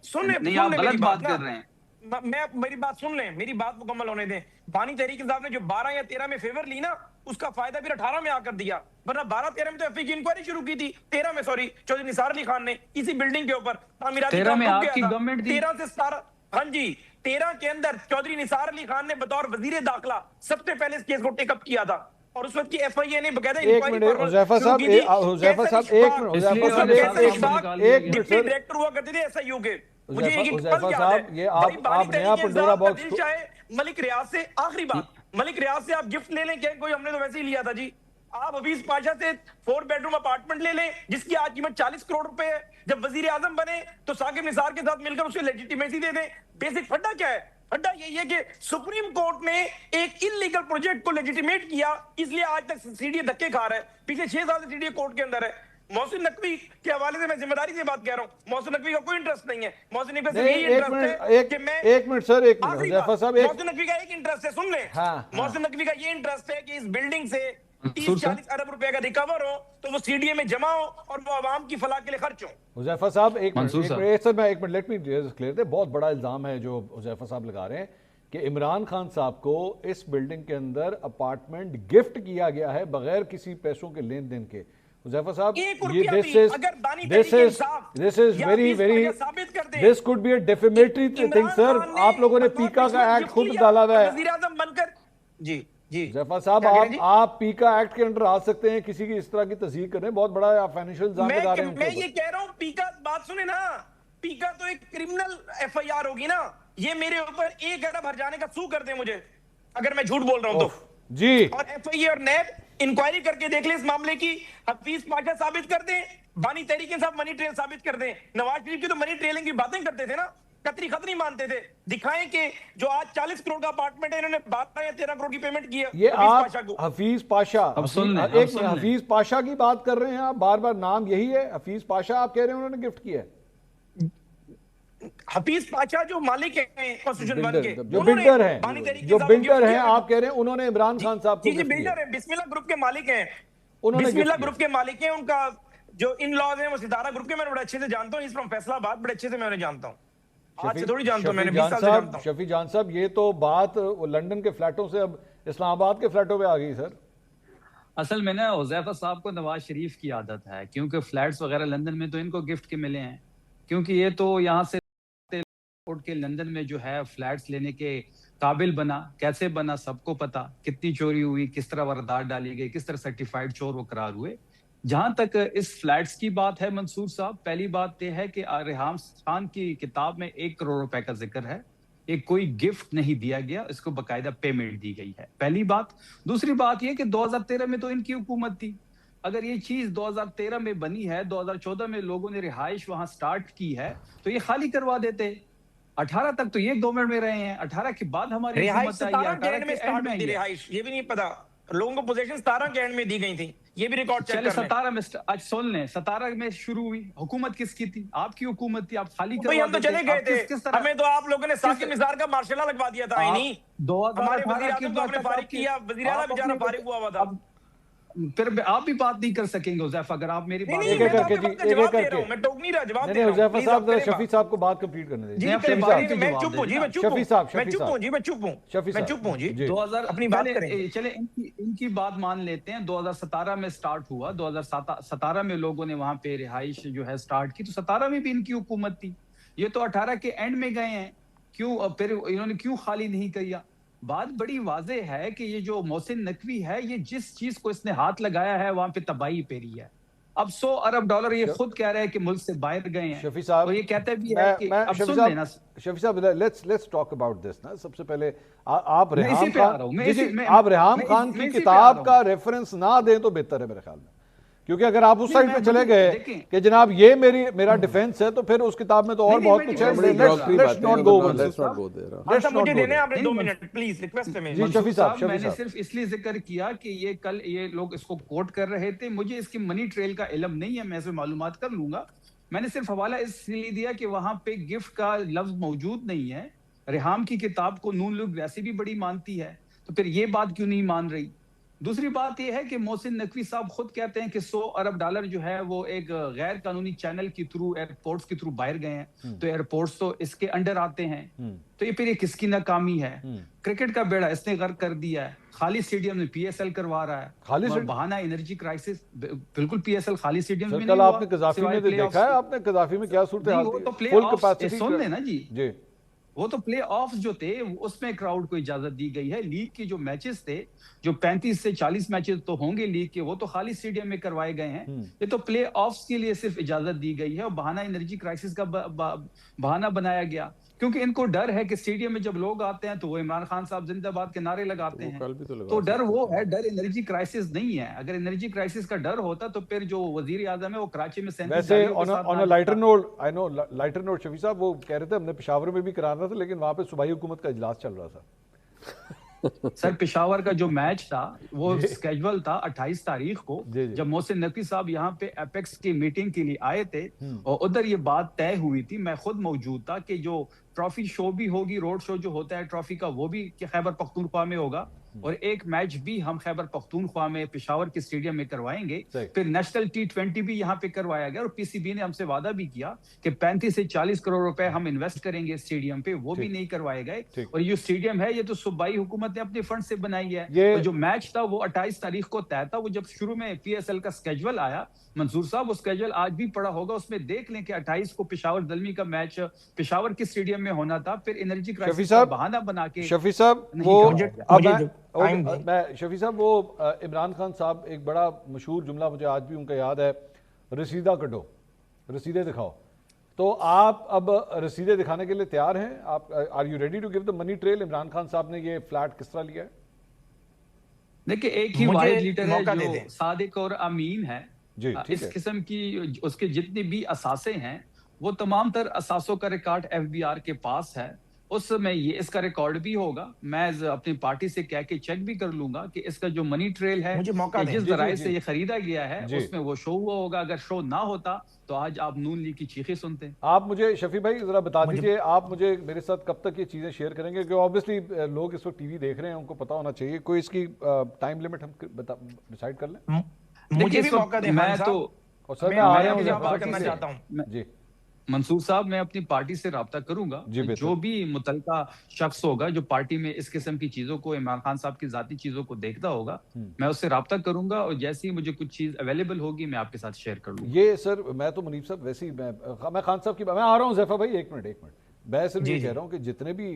سنیں نہیں, آپ میری غلط بات بات کر رہے ہیں. میں میری بات سن لیں, میری بات مکمل ہونے دیں. بانی تحریک انصاف نے جو 12 یا 13 میں فیور لی نا, اس کا فائدہ پھر 18 میں آ کر دیا, ورنہ 12-13 میں تو ایف آئی کی انکوائری شروع کی تھی, 13 میں سوری چودھری نثار علی خان نے اسی بلڈنگ کے اوپر تعمیراتی 13 کام میں رک آپ گیا کی تھا. گورنمنٹ تھی. 13 سے 17, ہاں جی 13 کے اندر چودھری نثار علی خان نے بطور وزیر داخلہ سب سے پہلے اس کیس کو ٹیک اپ کیا تھا, اور اس وقت کی ایف آئی اے نے باقاعدہ ایک انکوائری منٹ حذیفہ شروع صاحب, کی تھی. حذیفہ صاحب ایک منٹ, اس لیے حذیفہ صاحب نثار ایک صاحب کو منٹ, نکال دیا ایک گیا. منٹ ڈپٹی سر. ڈائریکٹر ہوا کرتے تھے ایس آئی یو کے. مجھے ایک حذیفہ پل یاد صاحب, ہے, یہ بھائی آپ بانی نیا تحریک پنڈورا انصاف کا باکس دل چاہے ملک ریاض سے, آخری بات, ملک ریاض سے آپ گفٹ لے لیں, کہ کوئی ہم نے تو ویسے ہی لیا تھا جی. آپ حفیظ پاشا سے 4 بیڈروم اپارٹمنٹ لے لیں جس کی آج قیمت 40 کروڑ روپے ہے, جب وزیر اعظم بنے تو ثاقب نثار کے ساتھ مل کر اسے لیجیٹیمیسی دے دیں. بیسک پھڈا کیا ہے؟ پھڈا یہی ہے کہ سپریم کورٹ نے ایک انلیگل پروجیکٹ کو لیجیٹیمیٹ کیا, اس لیے آج تک سی ڈی اے دھکے کھا رہا ہے. پچھلے 6 سال سے سی ڈی اے کورٹ کے اندر ہے. محسن نقوی کے حوالے سے میں ذمہ داری سے بات کہہ رہا ہوں, محسن نقوی کا کوئی انٹرسٹ نہیں ہے. محسن نقوی کا یہی انٹرسٹ ہے کہ میں, ایک منٹ سر, ایک منٹ آخری حذیفہ بات, صاحب, ایک محسن نقوی کا ایک انٹرسٹ ہے, سن لیں, محسن نقوی کا یہ انٹرسٹ ہے کہ اس بلڈنگ سے 30-40 ارب روپے کا ریکور ہو تو وہ سی ڈی اے میں جمع ہو اور وہ عوام کی فلاح کے لیے خرچ ہو. حذیفہ صاحب ایک منٹ, منصور صاحب. سر میں ایک منٹ, لیٹ می کلیئر دے. بہت بڑا الزام ہے جو حذیفہ صاحب لگا رہے ہیں کہ عمران خان صاحب کو اس بلڈنگ کے اندر اپارٹمنٹ گفٹ کیا گیا ہے بغیر کسی پیسوں کے لین دین کے. حذیفہ صاحب, this could be a defamatory thing sir. آپ لوگوں نے پیکا کا ایکٹ خود ڈالا ہوا ہے. وزیر اعظم بن کر, جی جی حذیفہ صاحب, آپ پیکا ایکٹ کے اندر آ سکتے ہیں, کسی کی اس طرح کی تصدیق کریں, بہت بڑا فائنینشیل الزام لگا رہے ہیں. میں یہ کہہ رہا ہوں, پیکا بات سنیں نا, پیکا تو ایک کرمنل ایف آئی آر ہوگی نا, یہ میرے اوپر 1 ارب ہر جانے کا سو کر دیں مجھے اگر میں جھوٹ بول رہا ہوں تو جی. اور ایف آئی اے اور نیب انکوائری کر کے دیکھ لیں اس معاملے کی. حفیظ پاشا ثابت کر دیں, بانی تحریک انصاف منی ٹریل ثابت کر دیں. نواز شریف کی تو منی ٹریلنگ کی باتیں کرتے تھے نا, قطری خطری مانتے تھے. دکھائیں کہ جو آج 40 کروڑ کا اپارٹمنٹ ہے انہوں نے 12 یا 13 کروڑ کی پیمنٹ کی ہے یہ حفیظ آپ پاشا کو. حفیظ پاشا, ایک حفیظ پاشا کی بات کر رہے ہیں آپ, بار بار نام یہی ہے حفیظ پاشا, آپ کہہ رہے ہیں انہوں نے گفٹ کیا ہے. حفیظ پاشا جو مالک ہیں کانسٹیٹیوشن ون کے, جو بلڈر ہیں, جو بلڈر ہیں, آپ کہہ رہے ہیں انہوں نے عمران خان صاحب کو جی گفٹ کیا. بلڈر ہیں, بسم اللہ گروپ کے مالک ہیں, انہوں نے بسم اللہ گروپ کے مالک ہیں. ان کا جو ان لاز ہیں وہ ستارہ گروپ کے, میں بڑے اچھے سے جانتا ہوں, اس فرام فیصلہ آباد, بڑے اچھے سے میں انہیں جانتا ہوں, آج سے تھوڑی جانتا ہوں, میں نے 20 سال سے جانتا ہوں. شفیع جان صاحب, یہ تو بات لنڈن کے فلیٹوں سے اب اسلام آباد کے فلیٹوں پہ آ گئی سر. اصل میں نا حذیفہ صاحب کو نواز شریف کی عادت ہے, کیونکہ فلیٹس وغیرہ لندن میں تو ان کو گفٹ کے ملے ہیں, کیونکہ یہ تو یہاں سے ایئرپورٹ کے لندن میں جو ہے فلیٹس لینے کے قابل بنا، کیسے بنا سب کو پتا، کتنی چوری ہوئی، کس طرح واردات ڈالی گئی، کس طرح سرٹیفائیڈ چور وہ قرار ہوئے. جہاں تک اس فلیٹس کی بات ہے منصور صاحب، پہلی بات یہ ہے کہ ریحام خان کی کتاب میں 1 کروڑ روپے کا ذکر ہے. ایک کوئی گفٹ نہیں دیا گیا، اس کو باقاعدہ پیمنٹ دی گئی ہے، پہلی بات. دوسری بات یہ کہ 2013 میں تو ان کی حکومت تھی. اگر یہ چیز 2013 میں بنی ہے، 2014 میں لوگوں نے رہائش وہاں سٹارٹ کی ہے تو یہ خالی کروا دیتے. 18 تک تو یہ گورنمنٹ میں رہے ہیں، 18 کے بعد ہماری رہائش حکومت آئی ہے، 17 کے 18 اینڈ میں کے سٹارٹ اینڈ میں ہوئی تھی آئی ہے. رہائش، یہ بھی نہیں پتا لوگوں کو پوزیشن 17 کے اینڈ میں دی گئی تھی، یہ بھی ریکارڈ چیک چلے کر لیں. 17 میں آج سن لیں، 17 میں شروع ہوئی. حکومت کس کی تھی؟ آپ کی حکومت تھی. آپ خالی بھئی کروا ہم تو دیتے. چلے گئے آپ تھے، کس طرح ہمیں تو آپ لوگوں نے ساقی مزار کا مارشل لا لگوا دیا تھا. نہیں ہمارے وزیر اعظم کو آپ نے فارغ کیا، وزیر اعلیٰ بیچارہ فارغ ہوا ہوا تھا. پھر آپ بھی بات نہیں کر سکیں گے حذیفہ، اگر آپ میری نہیں بات نہیں ایک میں ایک تو کر آپ کے کے بات کا جی، ایک جواب ایک دے کر رہا ہوں، کے. میں ٹوک نہیں رہا، جواب نہیں دے نہیں رہا ہوں. حذیفہ پلیز صاحب آپ ذرا کریں شفیع صاحب کو بات کمپلیٹ کرنے دیں. جی میں اپنے پہلی بھائی بات کے میں جواب چپ دے ہوں جی، دینا. میں چپ شفیع ہوں صاحب میں شفیع چپ صاحب ہوں جی، میں چپ ہوں شفیع میں صاحب چپ ہوں جی. جی 2000 اپنی بات کریں گے. چلے ان کی بات مان لیتے ہیں. 2017 میں سٹارٹ ہوا، 2017 میں لوگوں نے وہاں پہ رہائش جو ہے سٹارٹ کی، تو 17 میں بھی ان کی حکومت تھی. یہ تو 18 کے اینڈ میں گئے ہیں. کیوں پھر انہوں نے کیوں خالی نہیں کیا؟ بات بڑی واضح ہے کہ یہ جو محسن نقوی ہے، یہ جس چیز کو اس نے ہاتھ لگایا ہے وہاں پہ تباہی پیری ہے. اب $100 ارب یہ خود کہہ رہے ہیں کہ ملک سے باہر گئے ہیں. شفیع صاحب اور یہ کہتے بھی ہے کہ میں اب شفیع سن لینا. صاحب شفیع صاحب لیٹس ٹاک اباؤٹ دس نا. سب سے پہلے آپ میں اسی ریحام پہ آ رہا خان ہوں. میں جی جی اسی میں آپ ریحام میں خان کی اسی پہ آ کتاب رہا کا ہوں. ریفرنس نہ دیں تو بہتر ہے میرے خیال میں. کیونکہ اگر آپ اس نہیں، سائڈ پہ میں چلے مجھے گئے دیکھیں. کہ جناب یہ میرا ڈیفنس ہے تو پھر اس کتاب میں تو اور نہیں، بہت میں کچھ ہے. defense نہیں بڑی کر رہا. Let's not go over let's not go there. Khan صاحب مجھے دینے آپ نے 2 منٹ پلیز، ریکویسٹ ہے میری. جی منصور شفیع صاحب میں شفیع نے صاحب صرف اس لیے ذکر کیا کہ یہ کل یہ لوگ اس کو کوٹ کر رہے تھے. مجھے اس کی منی ٹریل کا علم نہیں ہے، میں اسے معلومات کر لوں گا. میں نے صرف حوالہ اس لیے دیا کہ وہاں پہ گفٹ کا لفظ موجود نہیں ہے. ریحام کی کتاب کو نون لیگ ویسے بھی بڑی مانتی ہے، تو پھر یہ بات کیوں نہیں مان رہی؟ دوسری بات یہ ہے کہ محسن نقوی صاحب خود کہتے ہیں کہ $100 ارب جو ہے وہ ایک غیر قانونی چینل کے تھرو، ایئرپورٹس کے تھرو باہر گئے ہیں. تو ایئرپورٹس تو اس کے انڈر آتے ہیں. تو یہ پھر یہ کس کی ناکامی ہے؟ کرکٹ کا بیڑا اس نے غرق کر دیا ہے. خالی اسٹیڈیم میں پی ایس ایل کروا رہا ہے. بہانہ انرجی کرائسس، بالکل پی ایس ایل خالی اسٹیڈیم میں نہیں کل ہوا. آپ نے قذافی میں دیکھا ہے، آپ نے قذافی میں کیا صورتحال وہ تھی؟ تو پلے فل آف کیپیسٹی سن لینا جی، جی وہ تو پلے آف جو تھے اس میں کراؤڈ کو اجازت دی گئی ہے. لیگ کے جو میچز تھے، جو 35 سے 40 میچز تو ہوں گے لیگ کے، وہ تو خالی اسٹیڈیم میں کروائے گئے ہیں. یہ تو پلے آفز کے لیے صرف اجازت دی گئی ہے. اور بہانہ انرجی کرائسس کا بہانہ بنایا گیا، کیونکہ ان کو ڈر ہے کہ اسٹیڈیم میں جب لوگ آتے ہیں تو وہ عمران خان صاحب زندہ باد کے نعرے لگاتے ہیں. تو ڈر وہ ہے، ڈر انرجی کرائسس نہیں ہے. اگر انرجی کرائسس کا ڈر ہوتا تو پھر جو وزیر اعظم ہے وہ کراچی میں 37 ویسے گاڑیوں کے ساتھ آن اے لائٹر نوٹ، آئی نو لائٹر نوٹ شفیع صاحب، وہ کہہ رہے تھے ہم نے پشاور میں بھی کرانا تھا لیکن وہاں پہ صوبائی حکومت کا اجلاس چل رہا تھا. سر پشاور کا جو میچ تھا وہ سکیجول تھا 28 تاریخ کو، جب محسن نقوی صاحب یہاں پہ ایپیکس کی میٹنگ کے لیے آئے تھے اور ادھر یہ بات طے ہوئی تھی. میں خود موجود تھا کہ جو ٹرافی شو بھی ہوگی، روڈ شو جو ہوتا ہے ٹرافی کا، وہ بھی خیبر پختونخوا میں ہوگا. اور ایک میچ بھی ہم خیبر پختونخوا میں پشاور کے اسٹیڈیم میں کروائیں گے. پھر نیشنل T20 بھی یہاں پہ کروایا گیا. اور پی سی بی نے ہم سے وعدہ بھی کیا کہ 35 سے 40 کروڑ روپے ہم انویسٹ کریں گے اسٹیڈیم پہ، وہ بھی نہیں کروائے گئے. اور یہ اسٹیڈیم ہے یہ تو صوبائی حکومت نے اپنے فنڈ سے بنائی ہے. اور جو میچ تھا وہ 28 تاریخ کو طے تھا. وہ جب شروع میں پی ایس ایل کا اسکیجول آیا منصور صاحب، وہ اسکیجول آج بھی پڑا ہوگا، اس میں دیکھ لیں کہ 28 کو پشاور زلمی کا میچ پشاور کے اسٹیڈیم میں ہونا تھا. پھر انرجی کرائسس کا بہانہ بنا کے شفیع صاحب وہ شفیع صاحب وہ عمران خان صاحب ایک بڑا مشہور جملہ مجھے آج بھی ان کا یاد ہے، رسیدہ کٹو، رسیدیں دکھاؤ. تو آپ اب رسیدیں دکھانے کے لیے تیار ہیں؟ آپ are you ready to give the money trail? Imran Khan صاحب نے یہ فلیٹ کس طرح لیا ہے؟ دیکھیں ایک ہی واحد لیڈر ہے جو صادق اور امین ہے. اس قسم کی اس کے جتنے بھی اثاثے ہیں وہ تمام تر اثاثوں کا ریکارڈ ایف بی آر کے پاس ہے. اس میں یہ اس کا ریکارڈ بھی ہوگا. میں اپنی پارٹی سے کہہ کے چیک بھی کر لوں گا کہ اس کا جو منی ٹریل ہے جس ذرائع سے یہ خریدا گیا ہے اس میں وہ شو ہوا ہوگا. اگر شو نہ ہوتا تو آج آپ نون لیگ کی چیخیں سنتے ہیں. آپ مجھے شفیع بھائی ذرا بتا دیجئے، آپ مجھے میرے ساتھ کب تک یہ چیزیں شیئر کریں گے؟ کیونکہ آبویسلی لوگ اس وقت ٹی وی دیکھ رہے ہیں، ان کو پتا ہونا چاہیے. کوئی اس کی ٹائم لیمٹ ہم ڈیسائیڈ کر لیں؟ مجھے بھی موقع دیں. میں تو سر میں آ رہا ہوں بات کرنا چاہتا ہوں. جی منصور صاحب، میں اپنی پارٹی سے رابطہ کروں گا. جو بھی متعلقہ شخص ہوگا جو پارٹی میں اس قسم کی چیزوں کو، عمران خان صاحب کی ذاتی چیزوں کو دیکھتا ہوگا، میں اس سے رابطہ کروں گا اور جیسے ہی مجھے کچھ چیز اویلیبل ہوگی میں آپ کے ساتھ شیئر کر لوں گا. یہ سر میں تو منیب صاحب ویسے ہی میں خان صاحب کی میں آ رہا ہوں. زیفا بھائی ایک منٹ میں صرف یہ کہہ رہا ہوں کہ جتنے بھی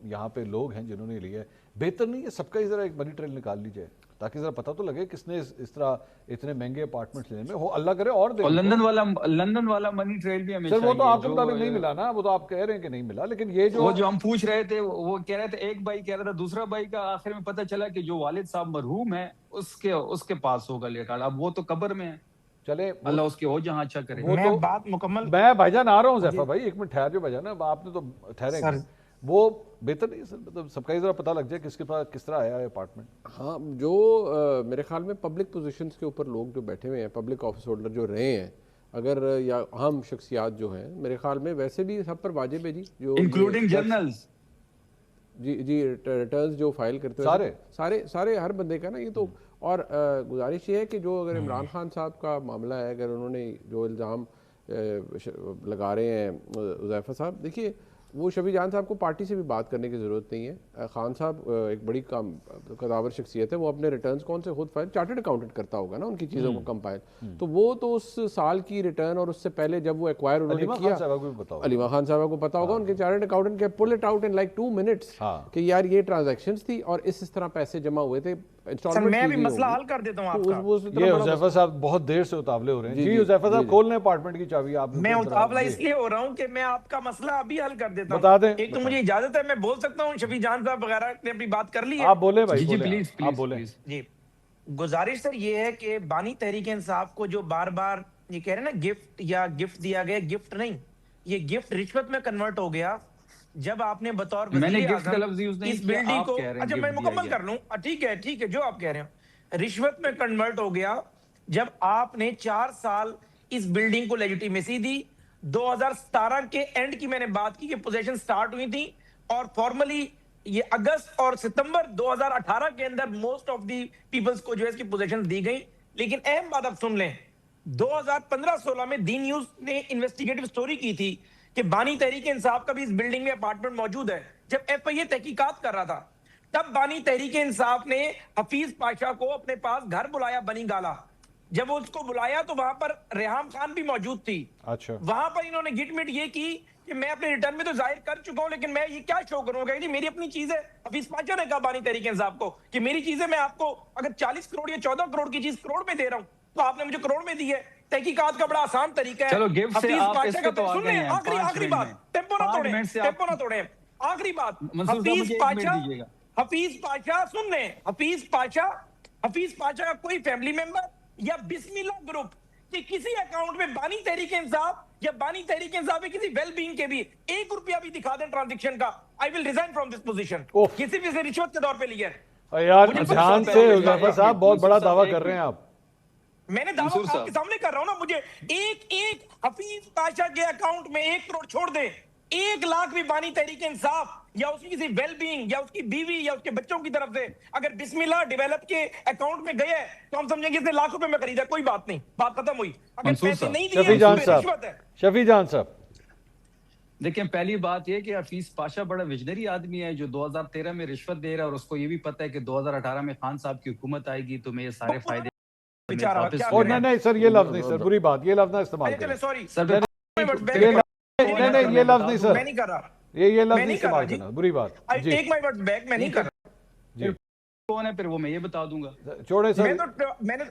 یہاں پہ لوگ ہیں جنہوں نے لیا ہے، بہتر نہیں ہے سب کا ہی ذرا ایک منی ٹریل نکال لی جائے تاکہ ذرا پتہ تو لگے کس نے اس طرح اتنے مہنگے اپارٹمنٹس لینے میں ہو، اللہ کرے اور دے. اور لندن والا منی ٹریل بھی ہمیں سر وہ تو آپ کے چاہیے. مطابق نہیں ملا نا، وہ تو آپ کہہ رہے ہیں کہ نہیں ملا، لیکن یہ وہ جو جو ہم پوچھ رہے تھے وہ کہہ رہے تھے ایک بھائی کہہ رہا تھا دوسرا بھائی کا آخر میں پتہ چلا کہ جو والد صاحب مرحوم ہے اس کے پاس ہوگا لیٹا. اب وہ تو قبر میں ہے، چلے اللہ اس کے ہو جہاں اچھا کرے. وہ میں تو بات مکمل میں بھائی جان آ رہا ہوں زیفا بھائی، ایک منٹ ٹھہر جو بھائی جان، آپ نے تو ٹھہریں گے، وہ بہتر نہیں سر، مطلب سب کا ہی ذرا پتہ لگ جائے کس کے پاس کس طرح آیا ہے اپارٹمنٹ. ہاں جو میرے خیال میں پبلک پوزیشنز کے اوپر لوگ جو بیٹھے ہوئے ہیں، پبلک آفس ہولڈر جو رہے ہیں، اگر یا اہم شخصیات جو ہیں، میرے خیال میں ویسے بھی سب پر واجب ہے جی، جو انکلوڈنگ جرنلز. جی ریٹرنز جو فائل کرتے ہیں سارے ہر بندے کا نا یہ تو. اور گزارش یہ ہے کہ جو اگر عمران خان صاحب کا معاملہ ہے، اگر انہوں نے جو الزام لگا رہے ہیں حذیفہ صاحب، دیکھیے وہ شفیع جان صاحب کو پارٹی سے بھی بات کرنے کی ضرورت نہیں ہے. خان صاحب ایک بڑی قداور شخصیت ہے، وہ اپنے ریٹرنز کون سے خود فائل، چارٹرڈ اکاؤنٹنٹ کرتا ہوگا نا ان کی چیزوں کو کمپائل، تو وہ تو اس سال کی ریٹرن اور اس سے پہلے جب وہ ایکوائر انہوں نے کیا، علیمہ خان صاحب کو پتا ہوگا، ان کے چارٹرڈ اکاؤنٹنٹ کے pull it out in like 2 minutes کہ یار یہ ٹرانزیکشنز تھی اور اس طرح پیسے جمع ہوئے تھے. سر میں بھی مسئلہ حل کر دیتا ہوں آپ کا. یہ حذیفہ صاحب بہت دیر سے اتاولے ہو رہے ہیں. جی حذیفہ صاحب کھول لیں اپارٹمنٹ کی چابی. آپ میں اتاولا اس لیے ہو رہا ہوں کہ میں آپ کا مسئلہ ابھی حل کر دیتا بتا دیں. ہوں. ایک تو مجھے اجازت ہے میں بول سکتا ہوں، شفیع جان صاحب وغیرہ نے اپنی بات کر لی ہے. آپ بولیں بھائی. جی پلیز آپ بولیں. جی گزارش سر یہ ہے کہ بانی تحریک انصاف کو جو بار بار یہ کہہ رہے ہیں نا گفٹ دیا گیا، گفٹ نہیں، یہ گفٹ رشوت میں کنورٹ ہو گیا. جب آپ نے بطور وزیر اعظم اس بلڈنگ کو، اچھا میں مکمل کر لوں، ٹھیک ہے جو آپ کہہ رہے ہیں، رشوت میں کنورٹ ہو گیا جب آپ نے 4 سال اس بلڈنگ کو لیجیٹیمیسی دی. 2017 کے اینڈ کی میں نے بات کی کہ پوزیشن سٹارٹ ہوئی تھی اور فارملی یہ اگست اور ستمبر 2018 کے اندر موسٹ آف دی پیپلز کو جو ہے اس کی پوزیشن دی گئی. لیکن اہم بات آپ سن لیں، 2015-16 میں دی نیوز نے انویسٹیگیٹو سٹوری کی تھی کہ بانی تحریک انصاف کا بھی اس بلڈنگ میں اپارٹمنٹ موجود ہے. جب ایف آئی اے تحقیقات کر رہا تھا تب بانی تحریک انصاف نے حفیظ پاشا کو اپنے پاس گھر بلایا بنی گالا. جب وہ اس کو بلایا تو وہاں پر ریحام خان بھی موجود تھی. اچھا وہاں پر انہوں نے گٹ مٹ یہ کی کہ میں اپنے ریٹرن میں تو ظاہر کر چکا ہوں لیکن میں یہ کیا شو کروں گا، میری اپنی چیز ہے. حفیظ پاشا نے کہا بانی تحریک انصاف کو کہ میری چیزیں میں آپ کو اگر 40 کروڑ یا 14 کروڑ کی چیز کروڑ میں دے رہا ہوں تو آپ نے مجھے کروڑ میں دی ہے. تحقیقات کا بڑا آسان طریقہ ہے. چلو گفٹ سے آپ اس پہ تو سن لیں آخری بات، ٹیمپو نہ توڑیں، آخری بات. حفیظ پاشا سن لیں، حفیظ پاشا کا کوئی فیملی ممبر یا بسم اللہ گروپ کہ کسی اکاؤنٹ میں بانی تحریک انصاف یا بانی تحریک انصاف میں کسی ویل بینگ کے بھی 1 روپیہ بھی دکھا دیں ٹرانزیکشن کا، I will resign from this position. کسی بھی سے رشوت کے طور پہ لیا ہے. یار دھیان سے حذیفہ صاحب بہت بڑا دعویٰ کر رہے ہیں آپ. میں نے دعویٰ آپ کے سامنے کر رہا ہوں نا. مجھے ایک حفیظ پاشا کے اکاؤنٹ میں 1 کروڑ چھوڑ دیں، 1 لاکھ بھی بانی تحریک انصاف یا اس کی کسی ویل بینگ یا اس کی بیوی یا اس کے بچوں کی طرف سے اگر بسم اللہ ڈیولپ کے اکاؤنٹ میں گئے تو ہم سمجھیں گے اس نے لاکھ روپے میں خریدا، کوئی بات نہیں، بات ختم ہوئی. اگر پیسے نہیں دیے شفیع جان صاحب دیکھیں پہلی بات یہ کہ حفیظ پاشا بڑا ویژنری آدمی ہے جو 2013 میں رشوت دے رہا ہے اور اس کو یہ بھی پتہ ہے کہ 2018 میں خان صاحب کی حکومت آئے گی تو میں یہ سارے فائدے نہیں سر یہ لفظ نہیں سر، بری بات، یہ لفظ نہ استعمال کریں. نہیں یہ لفظ نہیں سر، میں نہیں کر رہا، یہ لفظ نہیں استعمال کرنا، بری بات. ٹیک مائی ورڈ بیک، میں نہیں کر رہا. کون ہے پھر وہ میں یہ بتا دوں گا. چھوڑے سر، میں نے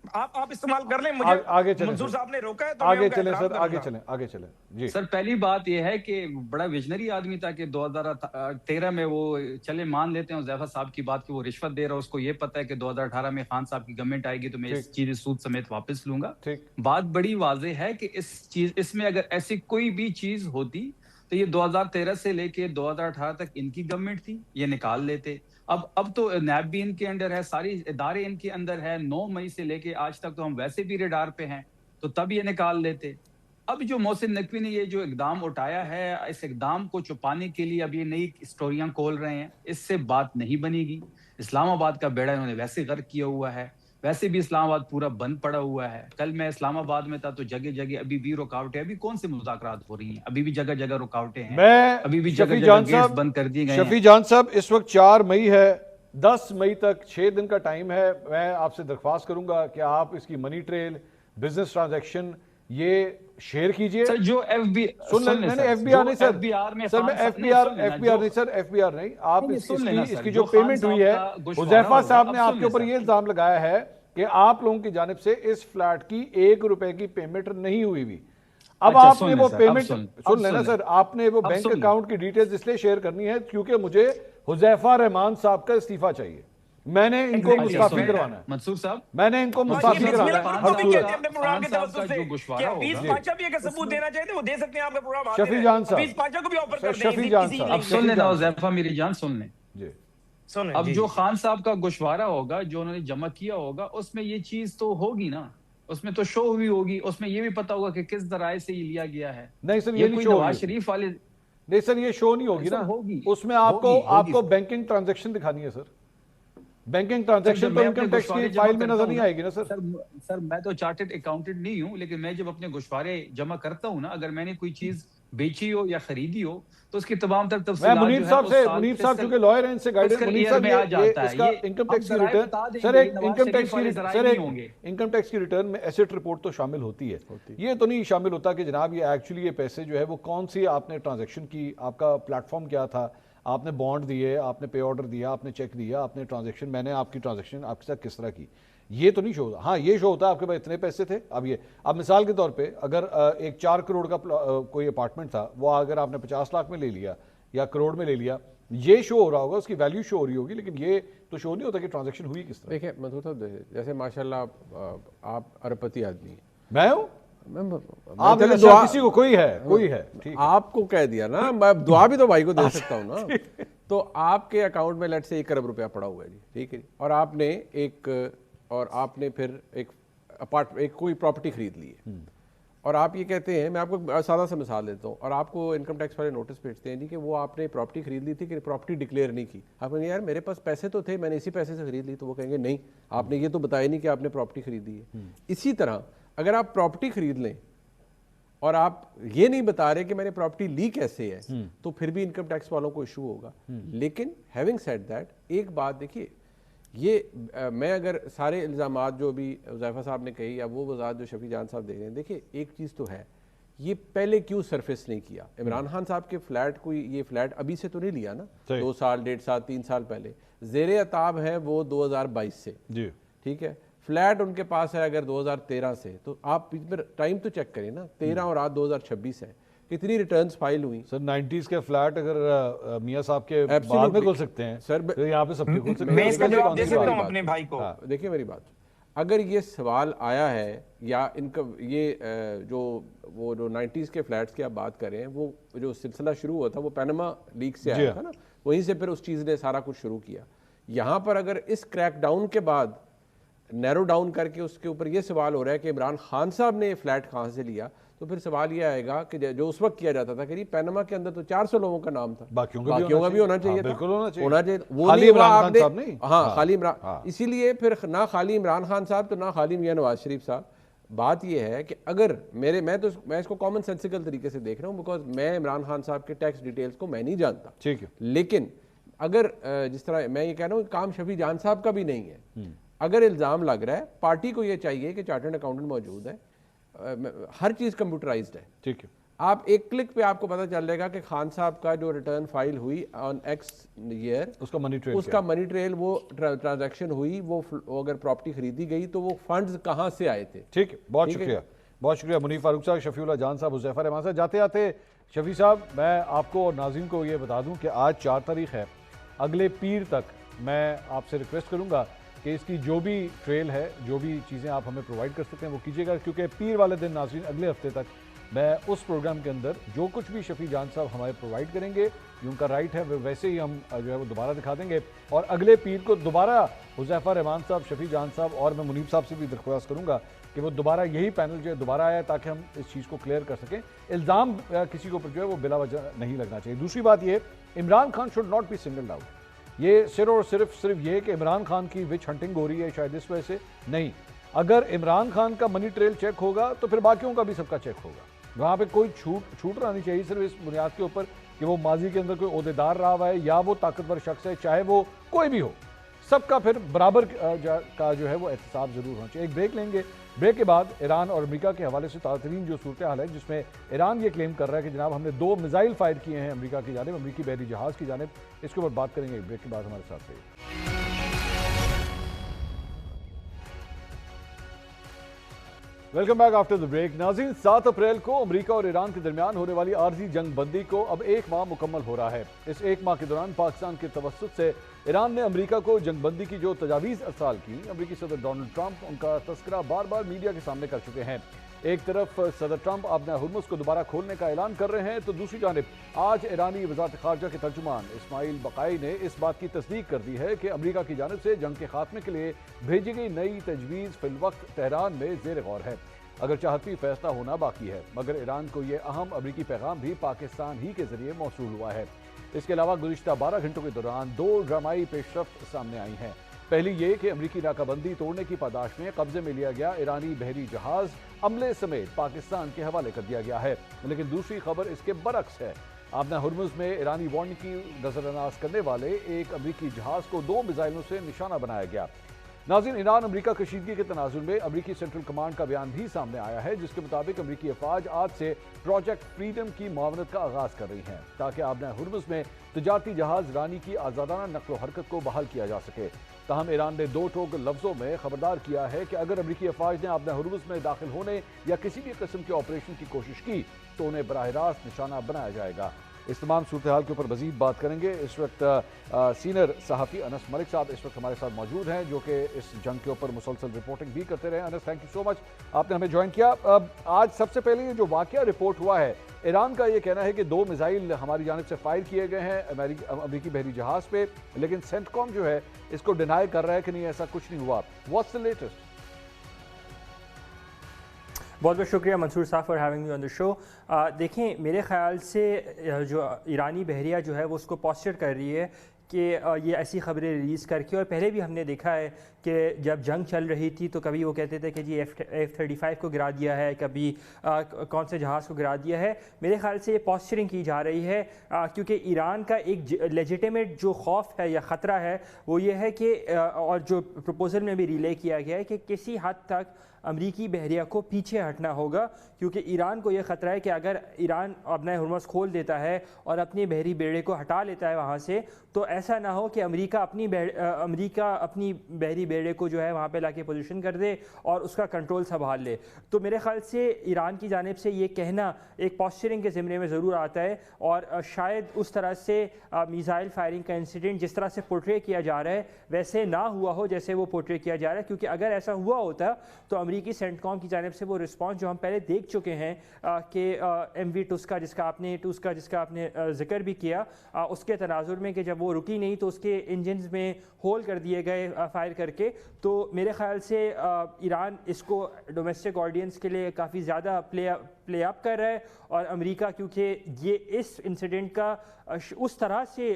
آپ استعمال کر لیں. مجھے آگے چلیں منصور صاحب نے روکا ہے تو آگے چلیں سر، آگے چلیں. جی سر پہلی بات یہ ہے کہ بڑا ویژنری آدمی تھا کہ 2013 میں وہ چلے مان لیتے ہیں حذیفہ صاحب کی بات کہ وہ رشوت دے رہا، اس کو یہ پتہ ہے کہ 2018 میں خان صاحب کی گورنمنٹ آئے گی تو میں اس چیز سود سمیت واپس لوں گا. بات بڑی واضح ہے کہ اس میں اگر ایسی کوئی بھی چیز ہوتی تو یہ 2013 سے لے کے 2018 تک ان کی گورنمنٹ تھی، یہ نکال لیتے. اب تو نیب بھی ان کے انڈر ہے، ساری ادارے ان کے اندر ہے. 9 مئی سے لے کے آج تک تو ہم ویسے بھی ریڈار پہ ہیں تو تب یہ نکال لیتے. اب جو محسن نقوی نے یہ جو اقدام اٹھایا ہے، اس اقدام کو چھپانے کے لیے اب یہ نئی اسٹوریاں کھول رہے ہیں، اس سے بات نہیں بنے گی. اسلام آباد کا بیڑا انہوں نے ویسے غرق کیا ہوا ہے، ویسے بھی اسلام آباد پورا بند پڑا ہوا ہے. کل میں اسلام آباد میں تھا تو جگہ جگہ ابھی بھی رکاوٹیں، ابھی کون سے مذاکرات ہو رہی ہیں، ابھی بھی جگہ جگہ رکاوٹیں ہیں، ابھی بھی جگہ جگہ گیٹس بند کر دیے گئے ہیں. شفیع جان صاحب اس وقت 4 مئی ہے، 10 مئی تک 6 دن کا ٹائم ہے. میں آپ سے درخواست کروں گا کہ آپ اس کی منی ٹریل، بزنس ٹرانزیکشن یہ شیئر کیجئے. سر جو F B F B R نہیں سر سر میں ایف بی آر نہیں سر ایف بی آر نہیں. آپ اس کی جو پیمنٹ ہوئی ہے حذیفہ صاحب نے آپ کے اوپر یہ الزام لگایا ہے کہ آپ لوگوں کی جانب سے اس فلیٹ کی 1 روپے کی پیمنٹ نہیں ہوئی بھی. اب آپ نے وہ پیمنٹ سن لینا سر, آپ نے وہ بینک اکاؤنٹ کی ڈیٹیلز اس لیے شیئر کرنی ہے کیونکہ مجھے حذیفہ رحمان صاحب کا استعفیٰ چاہیے. میں نے ان کو مستعفی کروانا ہے. منصور صاحب میں نے ان کو مستعفی کروانا ہے ہر صورت. شفیع جان صاحب شفیع جان صاحب اب سن لینا حذیفہ میری جان سن لیں. جی اب جو خان صاحب کا گوشوارہ ہوگا جو انہوں نے جمع کیا ہوگا اس میں یہ چیز تو ہوگی نا, اس میں تو شو ہوئی ہوگی, اس میں یہ بھی پتا ہوگا کہ کس ذرائع سے یہ لیا گیا ہے. نہیں سر یہ کوئی نہیں نواز شریف والے نہیں سر یہ شو نہیں ہوگی نا, اس میں آپ کو بینکنگ ٹرانزیکشن دکھانی ہے سر. بینکنگ ٹرانزیکشن تو انکم ٹیکس کی فائل میں نظر نہیں آئے گی نا سر. سر میں تو چارٹرڈ اکاؤنٹنٹ نہیں ہوں, لیکن میں جب اپنے گوشوارے جمع کرتا ہوں نا, اگر میں نے کوئی چیز بیچی ہو یا خریدی ہو تو اس کی تمام تر تفصیلات میں منیب صاحب چونکہ لائر ہیں ان سے گائیڈنس, منیب صاحب اس کا انکم ٹیکس کی ریٹرن سر ایک انکم ٹیکس کی ریٹرن میں ایسٹ رپورٹ تو شامل ہوتی ہے. یہ تو نہیں شامل ہوتا کہ جناب یہ ایکچولی یہ پیسے جو ہے وہ کون سی آپ نے ٹرانزیکشن کی, آپ کا پلیٹ فارم کیا تھا, آپ نے بانڈ دیے, آپ نے پے آرڈر دیا, آپ نے چیک دیا, آپ نے ٹرانزیکشن, میں نے آپ کی ٹرانزیکشن آپ کے ساتھ کس طرح کی, یہ تو نہیں شو ہوتا. ہاں یہ شو ہوتا ہے آپ کے پاس اتنے پیسے تھے. اب مثال کے طور پہ اگر ایک 4 کروڑ کا کوئی اپارٹمنٹ تھا, وہ اگر آپ نے 50 لاکھ میں لے لیا یا کروڑ میں لے لیا, یہ شو ہو رہا ہوگا, اس کی ویلیو شو ہو رہی ہوگی, لیکن یہ تو شو نہیں ہوتا کہ ٹرانزیکشن ہوئی کس طرح. دیکھیں منصور صاحب جیسے ماشاءاللہ آپ اربپتی آدمی ہیں, میں ہوں, آپ کسی کو کوئی ہے آپ کو کہہ دیا نا, میں دعا بھی تو بھائی کو دے سکتا ہوں نا. تو آپ کے اکاؤنٹ میں لیٹ سے 1 ارب روپیہ پڑا ہوا ہے جی, ٹھیک ہے جی, اور آپ نے پھر ایک کوئی پراپرٹی خرید لی ہے, اور آپ یہ کہتے ہیں, میں آپ کو سادہ سا مثال دیتا ہوں, اور آپ کو انکم ٹیکس والے نوٹس بھیجتے ہیں جی کہ وہ آپ نے پراپرٹی خرید لی تھی کہ پراپرٹی ڈکلیئر نہیں کی. آپ کہیں گے یار میرے پاس پیسے تو تھے, میں نے اسی پیسے سے خرید لی. تو وہ کہیں گے نہیں, آپ نے یہ تو بتایا نہیں کہ آپ نے پراپرٹی خریدی ہے. اسی طرح اگر آپ پراپرٹی خرید لیں اور آپ یہ نہیں بتا رہے کہ میں نے پراپرٹی لی کیسے ہے, تو پھر بھی انکم ٹیکس والوں کو ایشو ہوگا. لیکن ہیونگ سیڈ دیٹ, ایک بات دیکھیے, یہ میں اگر سارے الزامات جو بھی حذیفہ صاحب نے کہی یا وہ وضاحت جو شفیع جان صاحب دے رہے ہیں, دیکھیے ایک چیز تو ہے, یہ پہلے کیوں سرفیس نہیں کیا. عمران خان صاحب کے فلیٹ کوئی یہ فلیٹ ابھی سے تو نہیں لیا نا, 2 سال 1.5 سال 3 سال پہلے. زیر عتاب ہے وہ 2022 سے, ٹھیک ہے. فلیٹ ان کے پاس ہے اگر 2013 سے, تو آپ ٹائم تو چیک کریں نا, 13 اور 2026 ہے, کتنی ریٹرنز فائل ہوئی. سر 90s کے فلیٹ اگر میاں صاحب کے بعد میں کھل سکتے ہیں سر, یہاں پہ سب کے کھل سکتے ہیں. میں اس کا جواب دے سکتا ہوں اپنے بھائی کو. دیکھیں میری بات, اگر یہ سوال آیا ہے یا ان کا یہ جو 90s کے فلیٹس کی آپ بات کریں, وہ جو سلسلہ شروع ہوا تھا وہ پینما لیک سے آیا تھا نا, وہیں سے پھر اس چیز نے سارا کچھ شروع کیا. یہاں پر اگر اس کریک ڈاؤن کے بعد نیرو ڈاؤن کر کے اس کے اوپر یہ سوال ہو رہا ہے کہ عمران خان صاحب نے یہ فلیٹ کہاں سے لیا, تو پھر سوال یہ آئے گا کہ جو اس وقت کیا جاتا تھا کہ پینما کے اندر تو 400 لوگوں کا نام تھا, باقیوں کا بھی ہونا چاہیے تھا, ہونا چاہیے. وہ نہیں ہوا آپ نے, ہاں خالی عمران, اسی لیے پھر نہ خالی عمران خان صاحب تو نہ خالی میاں نواز شریف صاحب. بات یہ ہے کہ اگر میں اس کو کامن سینسیکل طریقے سے دیکھ رہا ہوں, بیکاز میں عمران خان صاحب کے ٹیکس ڈیٹیلز کو میں نہیں جانتا, ٹھیک ہے. لیکن اگر جس طرح میں یہ کہہ رہا ہوں, کام شفیع جان صاحب کا بھی نہیں ہے. اگر الزام لگ رہا ہے, پارٹی کو یہ چاہیے کہ چارٹرڈ اکاؤنٹنٹ موجود ہے, ہر چیز کمپیوٹرائزڈ ہے, ٹھیک ہے. آپ ایک کلک پہ آپ کو پتہ چل جائے گا کہ خان صاحب کا جو ریٹرن فائل ہوئی آن ایکس ایئر, اس کا منی ٹریل وہ ٹرانزیکشن ہوئی, وہ اگر پراپرٹی خریدی گئی تو وہ فنڈز کہاں سے آئے تھے. ٹھیک ہے, بہت شکریہ منیب فاروق صاحب, شفیع اللہ جان صاحب, حذیفہ رحمان صاحب. جاتے آتے شفیع صاحب میں آپ کو اور ناظرین کو یہ بتا دوں کہ آج 4 تاریخ ہے, اگلے پیر تک میں آپ سے ریکویسٹ کروں گا کہ اس کی جو بھی ٹریل ہے, جو بھی چیزیں آپ ہمیں پرووائڈ کر سکتے ہیں وہ کیجیے گا, کیونکہ پیر والے دن ناظرین اگلے ہفتے تک میں اس پروگرام کے اندر جو کچھ بھی شفیع جان صاحب ہمارے پرووائڈ کریں گے, یہ ان کا رائٹ ہے, ویسے ہی ہم جو ہے وہ دوبارہ دکھا دیں گے. اور اگلے پیر کو دوبارہ حذیفہ رحمان صاحب, شفیع جان صاحب اور میں منیب صاحب سے بھی درخواست کروں گا کہ وہ دوبارہ یہی پینل جو ہے دوبارہ آیا, تاکہ ہم اس چیز کو کلیئر کر سکیں. الزام کسی کے اوپر جو ہے وہ بلا وجہ نہیں لگنا چاہیے. دوسری بات یہ, Imran Khan should not be singled out. یہ صرف اور صرف یہ کہ عمران خان کی وچ ہنٹنگ ہو رہی ہے شاید اس وجہ سے نہیں. اگر عمران خان کا منی ٹریل چیک ہوگا تو پھر باقیوں کا بھی سب کا چیک ہوگا. وہاں پہ کوئی چھوٹ رہنی چاہیے صرف اس بنیاد کے اوپر کہ وہ ماضی کے اندر کوئی عہدیدار رہا ہوا ہے یا وہ طاقتور شخص ہے, چاہے وہ کوئی بھی ہو, سب کا پھر برابر کا جو ہے وہ احتساب ضرور ہونا چاہیے. ایک بریک لیں گے. بریک کے بعد ایران اور امریکہ کے حوالے سے تازہ ترین جو صورتحال ہے جس میں ایران یہ کلیم کر رہا ہے کہ جناب ہم نے 2 میزائل فائر کیے ہیں امریکہ کی جانب, امریکی بحری جہاز کی جانب, اس کے اوپر بات کریں گے. ایک بریک کے بعد ہمارے ساتھ رہیے. Welcome back after the break. ناظرین, 7 اپریل کو امریکہ اور ایران کے درمیان ہونے والی عارضی جنگ بندی کو اب 1 ماہ مکمل ہو رہا ہے. اس 1 ماہ کے دوران پاکستان کے توسط سے ایران نے امریکہ کو جنگ بندی کی جو تجاویز ارسال کی, امریکی صدر ڈونلڈ ٹرمپ ان کا تذکرہ بار بار میڈیا کے سامنے کر چکے ہیں. ایک طرف صدر ٹرمپ آبنہ ہرمز کو دوبارہ کھولنے کا اعلان کر رہے ہیں تو دوسری جانب آج ایرانی وزارت خارجہ کے ترجمان اسماعیل بقائی نے اس بات کی تصدیق کر دی ہے کہ امریکہ کی جانب سے جنگ کے خاتمے کے لیے بھیجی گئی نئی تجویز فی الوقت تہران میں زیر غور ہے, اگرچہ حتمی فیصلہ ہونا باقی ہے, مگر ایران کو یہ اہم امریکی پیغام بھی پاکستان ہی کے ذریعے موصول ہوا ہے. اس کے علاوہ گزشتہ 12 گھنٹوں کے دوران 2 ڈرامائی پیش رفت سامنے آئی ہیں. پہلی یہ کہ امریکی ناکہ بندی توڑنے کی پاداش میں قبضے میں لیا گیا ایرانی بحری جہاز عملے سمیت پاکستان کے حوالے کر دیا گیا ہے, لیکن دوسری خبر اس کے برعکس ہے. آبنہ ہرمز میں ایرانی وارننگ کی نظر انداز کرنے والے ایک امریکی جہاز کو 2 میزائلوں سے نشانہ بنایا گیا. ناظرین, ایران امریکہ کشیدگی کے تناظر میں امریکی سینٹرل کمانڈ کا بیان بھی سامنے آیا ہے, جس کے مطابق امریکی افواج آج سے پروجیکٹ فریڈم کی معاونت کا آغاز کر رہی ہیں تاکہ آبنہ ہرمز میں تجارتی جہاز رانی کی آزادانہ نقل و حرکت کو بحال کیا جا سکے. تاہم ایران نے 2 ٹوک لفظوں میں خبردار کیا ہے کہ اگر امریکی افواج نے آبنہ ہرمز میں داخل ہونے یا کسی بھی قسم کے آپریشن کی کوشش کی تو انہیں براہ راست نشانہ بنایا جائے گا. اس تمام صورتحال کے اوپر مزید بات کریں گے. اس وقت سینئر صحافی انس ملک صاحب اس وقت ہمارے ساتھ موجود ہیں جو کہ اس جنگ کے اوپر مسلسل رپورٹنگ بھی کرتے رہے. انس, تھینک یو سو مچ, آپ نے ہمیں جوائن کیا. آج سب سے پہلے یہ جو واقعہ رپورٹ ہوا ہے, ایران کا یہ کہنا ہے کہ 2 میزائل ہماری جانب سے فائر کیے گئے ہیں امریکی بحری جہاز پہ, لیکن سینٹ کام جو ہے اس کو ڈینائی کر رہا ہے کہ نہیں, ایسا کچھ نہیں ہوا. What's the latest? بہت بہت شکریہ منصور صاحب فار ہیونگ می آن دا شو. دیکھیں, میرے خیال سے جو ایرانی بحریہ جو ہے وہ اس کو پوسچر کر رہی ہے کہ یہ ایسی خبریں ریلیز کر کے, اور پہلے بھی ہم نے دیکھا ہے کہ جب جنگ چل رہی تھی تو کبھی وہ کہتے تھے کہ جی F-35 کو گرا دیا ہے, کبھی کون سے جہاز کو گرا دیا ہے. میرے خیال سے یہ پوسچرنگ کی جا رہی ہے کیونکہ ایران کا ایک لیجیٹیمیٹ جو خوف ہے یا خطرہ ہے وہ یہ ہے کہ, اور جو پروپوزل میں بھی ریلے کیا گیا ہے کہ کسی حد تک امریکی بحریہ کو پیچھے ہٹنا ہوگا, کیونکہ ایران کو یہ خطرہ ہے کہ اگر ایران آبنہ ہرمز کھول دیتا ہے اور اپنے بحری بیڑے کو ہٹا لیتا ہے وہاں سے, تو ایسا نہ ہو کہ امریکہ اپنی بحری بیڑے کو جو ہے وہاں پہ لا کے پوزیشن کر دے اور اس کا کنٹرول سنبھال لے. تو میرے خیال سے ایران کی جانب سے یہ کہنا ایک پوسچرنگ کے ضمن میں ضرور آتا ہے, اور شاید اس طرح سے میزائل فائرنگ کا انسیڈنٹ جس طرح سے پورٹرے کیا جا رہا ہے ویسے نہ ہوا ہو جیسے وہ پورٹرے کیا جا رہا ہے, کیونکہ اگر ایسا ہوا ہوتا تو امریکی سینٹ کام کی جانب سے وہ رسپانس جو ہم پہلے دیکھ چکے ہیں کہ MV ٹوسکا جس کا آپ نے ذکر بھی کیا, اس کے تناظر میں کہ جب وہ رکی نہیں تو اس کے انجنز میں ہول کر دیے گئے فائر کر کے. تو میرے خیال سے ایران اس کو ڈومیسٹک آڈینس کے لیے کافی زیادہ پلے اپ کر رہا ہے, اور امریکہ کیونکہ یہ اس انسیڈنٹ کا اس طرح سے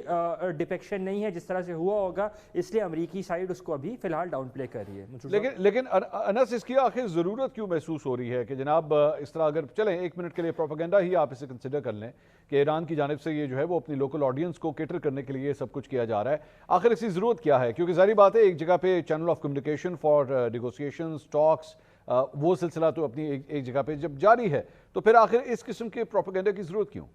ڈپیکشن نہیں ہے جس طرح سے ہوا ہوگا, اس لیے امریکی سائیڈ اس کو ابھی فی الحال ڈاؤن پلے کر رہی ہے. لیکن انس, اس کی آخر ضرورت کیوں محسوس ہو رہی ہے کہ جناب اس طرح, اگر چلیں 1 منٹ کے لیے پروپیگنڈا ہی آپ اسے کنسیڈر کر لیں کہ ایران کی جانب سے یہ جو ہے وہ اپنی لوکل آڈینس کو کیٹر کرنے کے لیے سب کچھ کیا جا رہا ہے, آخر اس کی ضرورت کیا ہے؟ کیونکہ ظاہری بات ہے ایک جگہ پہ channel of communication for negotiations talks, وہ سلسلہ تو اپنی ایک جگہ پہ جب جاری ہے, تو پھر آخر اس قسم کے پروپیگنڈا کی ضرورت کیوں؟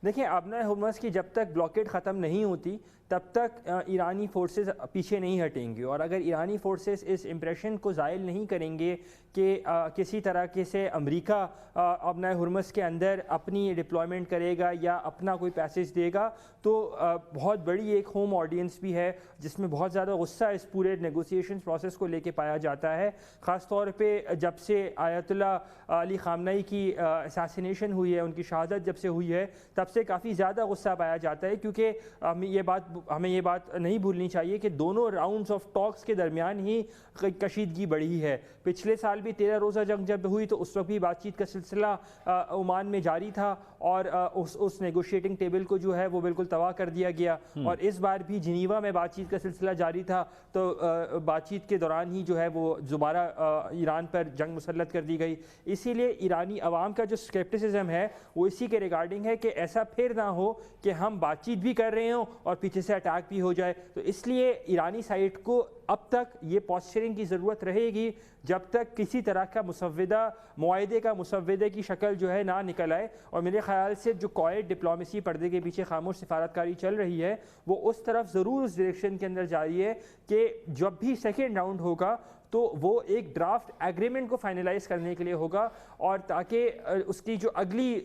دیکھیں, آبنہ ہرمز کی جب تک بلاکیڈ ختم نہیں ہوتی تب تک ایرانی فورسز پیچھے نہیں ہٹیں گے, اور اگر ایرانی فورسز اس امپریشن کو زائل نہیں کریں گے کہ کسی طرح سے امریکہ آبنہ ہرمز کے اندر اپنی ڈپلائمنٹ کرے گا یا اپنا کوئی پیسیج دے گا, تو بہت بڑی ایک ہوم آڈینس بھی ہے جس میں بہت زیادہ غصہ اس پورے نیگوسیشن پروسیس کو لے کے پایا جاتا ہے. خاص طور پہ جب سے آیت اللہ علی خامنئی کی اساسینیشن ہوئی ہے, ان کی شہادت جب سے ہوئی ہے, تب سے کافی زیادہ غصہ پایا جاتا ہے, کیونکہ ہمیں یہ بات نہیں بھولنی چاہیے کہ دونوں راؤنڈز آف ٹاکس کے درمیان ہی کشیدگی بڑھی ہے. پچھلے سال بھی 13 روزہ جنگ جب ہوئی تو اس وقت بھی بات چیت کا سلسلہ عمان میں جاری تھا, اور اس نیگوشیٹنگ ٹیبل کو جو ہے وہ بالکل تباہ کر دیا گیا, اور اس بار بھی جنیوا میں بات چیت کا سلسلہ جاری تھا, تو بات چیت کے دوران ہی جو ہے وہ دوبارہ ایران پر جنگ مسلط کر دی گئی. اسی لیے ایرانی عوام کا جو سکیپٹسزم ہے وہ اسی کے ریگارڈنگ ہے کہ ایسا پھر نہ ہو کہ ہم بات چیت بھی کر رہے ہوں اور پیچھے سے اٹیک بھی ہو جائے. تو اس لیے ایرانی سائڈ کو اب تک یہ پوسچرنگ کی ضرورت رہے گی جب تک کسی طرح کا مسودہ معاہدے کا مسودے کی شکل جو ہے نہ نکل آئے. اور میرے خیال سے جو کوائٹ ڈپلومیسی پردے کے پیچھے خاموش سفارتکاری چل رہی ہے وہ اس طرف ضرور اس ڈائریکشن کے اندر جاری ہے کہ جب بھی سیکنڈ راؤنڈ ہوگا تو وہ ایک ڈرافٹ ایگریمنٹ کو فائنلائز کرنے کے لیے ہوگا, اور تاکہ اس کی جو اگلی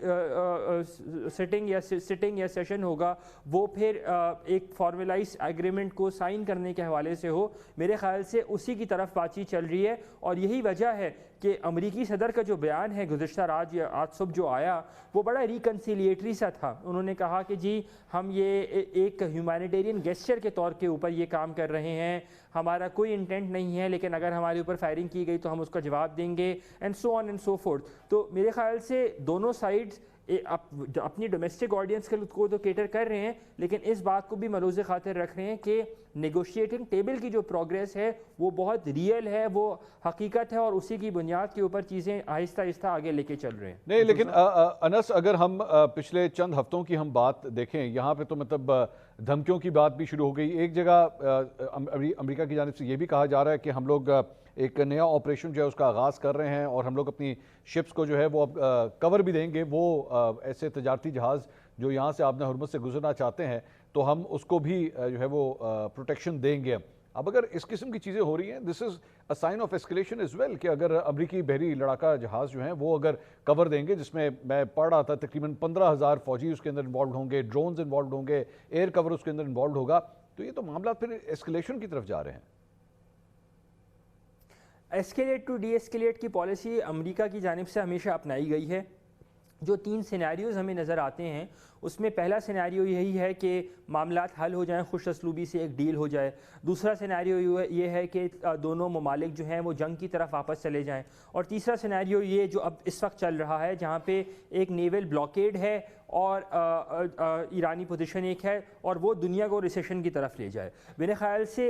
سٹنگ یا سیشن ہوگا وہ پھر ایک فارملائز ایگریمنٹ کو سائن کرنے کے حوالے سے ہو. میرے خیال سے اسی کی طرف بات چیت چل رہی ہے, اور یہی وجہ ہے کہ امریکی صدر کا جو بیان ہے گزشتہ رات یا آج صبح جو آیا وہ بڑا ریکنسیلیٹری سا تھا. انہوں نے کہا کہ جی ہم یہ ایک ہیومینیٹیرین گیسچر کے طور کے اوپر یہ کام کر رہے ہیں, ہمارا کوئی انٹینٹ نہیں ہے, لیکن اگر ہمارے اوپر فائرنگ کی گئی تو ہم اس کا جواب دیں گے, and so on and so forth. تو میرے خیال سے دونوں سائڈز اپنی ڈومیسٹک آڈینس کو تو کیٹر کر رہے ہیں, لیکن اس بات کو بھی ملوز خاطر رکھ رہے ہیں کہ نیگوشیٹنگ ٹیبل کی جو پروگریس ہے وہ بہت ریئل ہے, وہ حقیقت ہے, اور اسی کی بنیاد کے اوپر چیزیں آہستہ آہستہ آگے لے کے چل رہے ہیں. نہیں لیکن انس, اگر ہم پچھلے چند ہفتوں کی ہم بات دیکھیں, یہاں پہ تو مطلب دھمکیوں کی بات بھی شروع ہو گئی. ایک جگہ امریکہ کی جانب سے یہ بھی کہا جا رہا ہے کہ ہم لوگ ایک نیا آپریشن جو ہے اس کا آغاز کر رہے ہیں, اور ہم لوگ اپنی شپس کو جو ہے وہ اب کور بھی دیں گے. وہ ایسے تجارتی جہاز جو یہاں سے آبنہ ہرمز سے گزرنا چاہتے ہیں تو ہم اس کو بھی جو ہے وہ پروٹیکشن دیں گے. اب اگر اس قسم کی چیزیں ہو رہی ہیں, دس از اے سائن آف ایسکیلیشن ایز ویل, کہ اگر امریکی بحری لڑاکا جہاز جو ہیں وہ اگر کور دیں گے, جس میں میں پڑھ رہا تھا تقریباً 15,000 فوجی اس کے اندر انوالوڈ ہوں گے, ڈرونز انوالوڈ ہوں گے, ایئر کور اس کے اندر انوالوڈ ہوگا, تو یہ تو معاملات پھر ایسکیلیشن کی طرف جا رہے ہیں. ایسکیلیٹ ٹو ڈی ایسکیلیٹ کی پالیسی امریکہ کی جانب سے ہمیشہ اپنائی گئی ہے. جو 3 سینیریوز ہمیں نظر آتے ہیں اس میں پہلا سینیریو یہی ہے کہ معاملات حل ہو جائیں, خوش اسلوبی سے ایک ڈیل ہو جائے. دوسرا سینیریو یہ ہے کہ دونوں ممالک جو ہیں وہ جنگ کی طرف واپس چلے جائیں. اور تیسرا سینیریو یہ جو اب اس وقت چل رہا ہے جہاں پہ ایک نیول بلاکیڈ ہے اور ایرانی پوزیشن ایک ہے, اور وہ دنیا کو ریسیشن کی طرف لے جائے. میرے خیال سے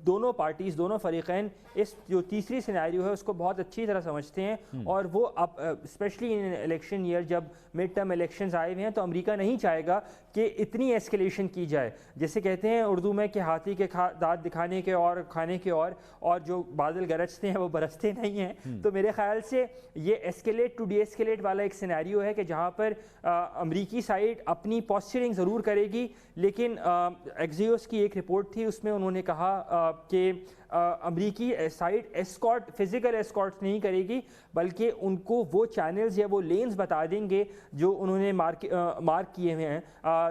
دونوں پارٹیز, دونوں فریقین اس جو تیسری سینیریو ہے اس کو بہت اچھی طرح سمجھتے ہیں, اور وہ اب اسپیشلی ان الیکشن ایئر جب مڈ ٹرم الیکشنز آئے ہوئے ہیں تو امریکہ نہیں چاہے گا کہ اتنی ایسکیلیشن کی جائے. جیسے کہتے ہیں اردو میں کہ ہاتھی کے دانت دکھانے کے اور کھانے کے اور جو بادل گرجتے ہیں وہ برستے نہیں ہیں. تو میرے خیال سے یہ ایسکیلیٹ ٹو ڈی ایسکیلیٹ والا ایک سینیریو ہے کہ جہاں پر امریکی سائڈ اپنی پوسچرنگ ضرور کرے گی, لیکن ایکزیوس کی ایک رپورٹ تھی اس میں انہوں نے کہا کہ امریکی سائڈ ایسکارٹ, فزیکل ایسکارٹ نہیں کرے گی, بلکہ ان کو وہ چینلز یا وہ لینز بتا دیں گے جو انہوں نے مارک کیے ہوئے ہیں,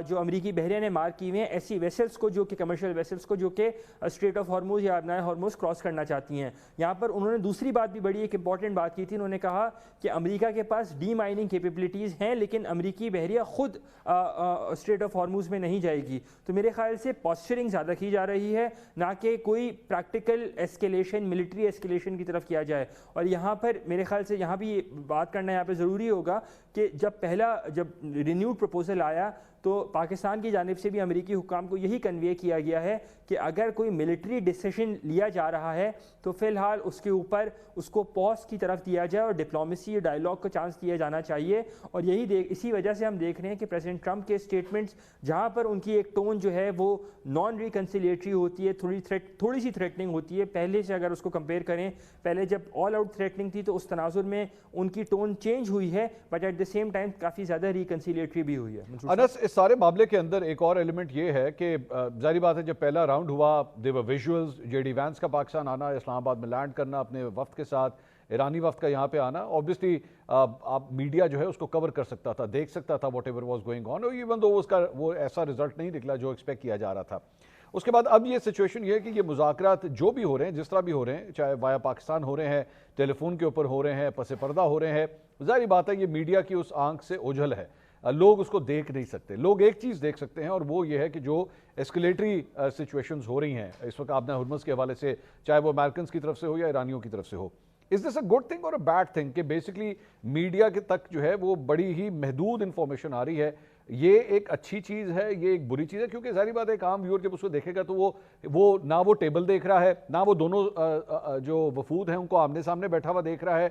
جو امریکی بحریہ نے مارک کیے ہوئے ہیں ایسی ویسلز کو, جو کہ کمرشل ویسلز کو جو کہ اسٹریٹ آف ہارموز یا آبنائے ہارموز کراس کرنا چاستی ہیں. یہاں پر انہوں نے دوسری بات بھی بڑی ایک امپورٹنٹ بات کی تھی. انہوں نے کہا کہ امریکہ کے پاس ڈی مائننگ کیپیبلٹیز ہیں, لیکن امریکی بحریہ خود اسٹریٹ آف ہارموز میں نہیں جائے گی. تو میرے خیال سے پوسچرنگ زیادہ کی جا رہی ہے, نہ کہ کوئی پریکٹیکل ایسکیلیشن, ملٹری ایسکیلیشن کی طرف کیا جائے. اور یہاں پر میرے خیال سے یہاں بھی بات کرنا یہاں پہ ضروری ہوگا کہ جب رینیوڈ پروپوزل آیا تو پاکستان کی جانب سے بھی امریکی حکام کو یہی کنوے کیا گیا ہے کہ اگر کوئی ملٹری ڈیسیشن لیا جا رہا ہے تو فی الحال اس کے اوپر اس کو پوز کی طرف دیا جائے اور ڈپلومیسی ڈائلاگ کو چانس دیا جانا چاہیے. اور اسی وجہ سے ہم دیکھ رہے ہیں کہ پریزیڈنٹ ٹرمپ کے اسٹیٹمنٹس جہاں پر ان کی ایک ٹون جو ہے وہ نان ریکنسیلیٹری ہوتی ہے, تھوڑی سی تھریٹنگ ہوتی ہے پہلے سے. اگر اس کو کمپیئر کریں, پہلے جب آل آؤٹ تھریٹنگ تھی تو اس تناظر میں ان کی ٹون چینج ہوئی ہے, but at the same time کافی زیادہ ریکنسیلیٹری بھی ہوئی ہے. انس, اس سارے معاملے کے اندر ایک اور ایلیمنٹ یہ ہے کہ ظاہری بات ہے جب پہلا راؤنڈ ہوا, دیور ویژولز, جے ڈی وینس کا پاکستان آنا, اسلام آباد میں لینڈ کرنا اپنے وفد کے ساتھ, ایرانی وفد کا یہاں پہ آنا, اوبویسلی آپ میڈیا جو ہے اس کو کور کر سکتا تھا, دیکھ سکتا تھا whatever was going on, even though اس کا وہ ایسا رزلٹ نہیں نکلا جو ایکسپیکٹ کیا جا رہا تھا. اس کے بعد اب یہ سچویشن یہ ہے کہ یہ مذاکرات جو بھی ہو رہے ہیں, جس طرح بھی ہو رہے ہیں, چاہے وایا پاکستان ہو رہے ہیں, ٹیلی فون کے اوپر ہو رہے ہیں, پس پردہ ہو رہے ہیں, ظاہری بات ہے یہ میڈیا کی اس آنکھ سے اوجھل ہے, لوگ اس کو دیکھ نہیں سکتے. لوگ ایک چیز دیکھ سکتے ہیں اور وہ یہ ہے کہ جو ایسکیلیٹری سچویشنز ہو رہی ہیں اس وقت آبنہ ہرمز کے حوالے سے, چاہے وہ امریکنز کی طرف سے ہو یا ایرانیوں کی طرف سے ہو. از دس اے گڈ تھنگ اور اے بیڈ تھنگ کہ بیسکلی میڈیا کے تک جو ہے وہ بڑی ہی محدود انفارمیشن آ رہی ہے؟ یہ ایک اچھی چیز ہے, یہ ایک بری چیز ہے؟ کیونکہ ظاہری بات ہے ایک عام ویور جب اس کو دیکھے گا تو وہ نہ وہ ٹیبل دیکھ رہا ہے, نہ وہ دونوں جو وفود ہیں ان کو آمنے سامنے بیٹھا ہوا دیکھ رہا ہے,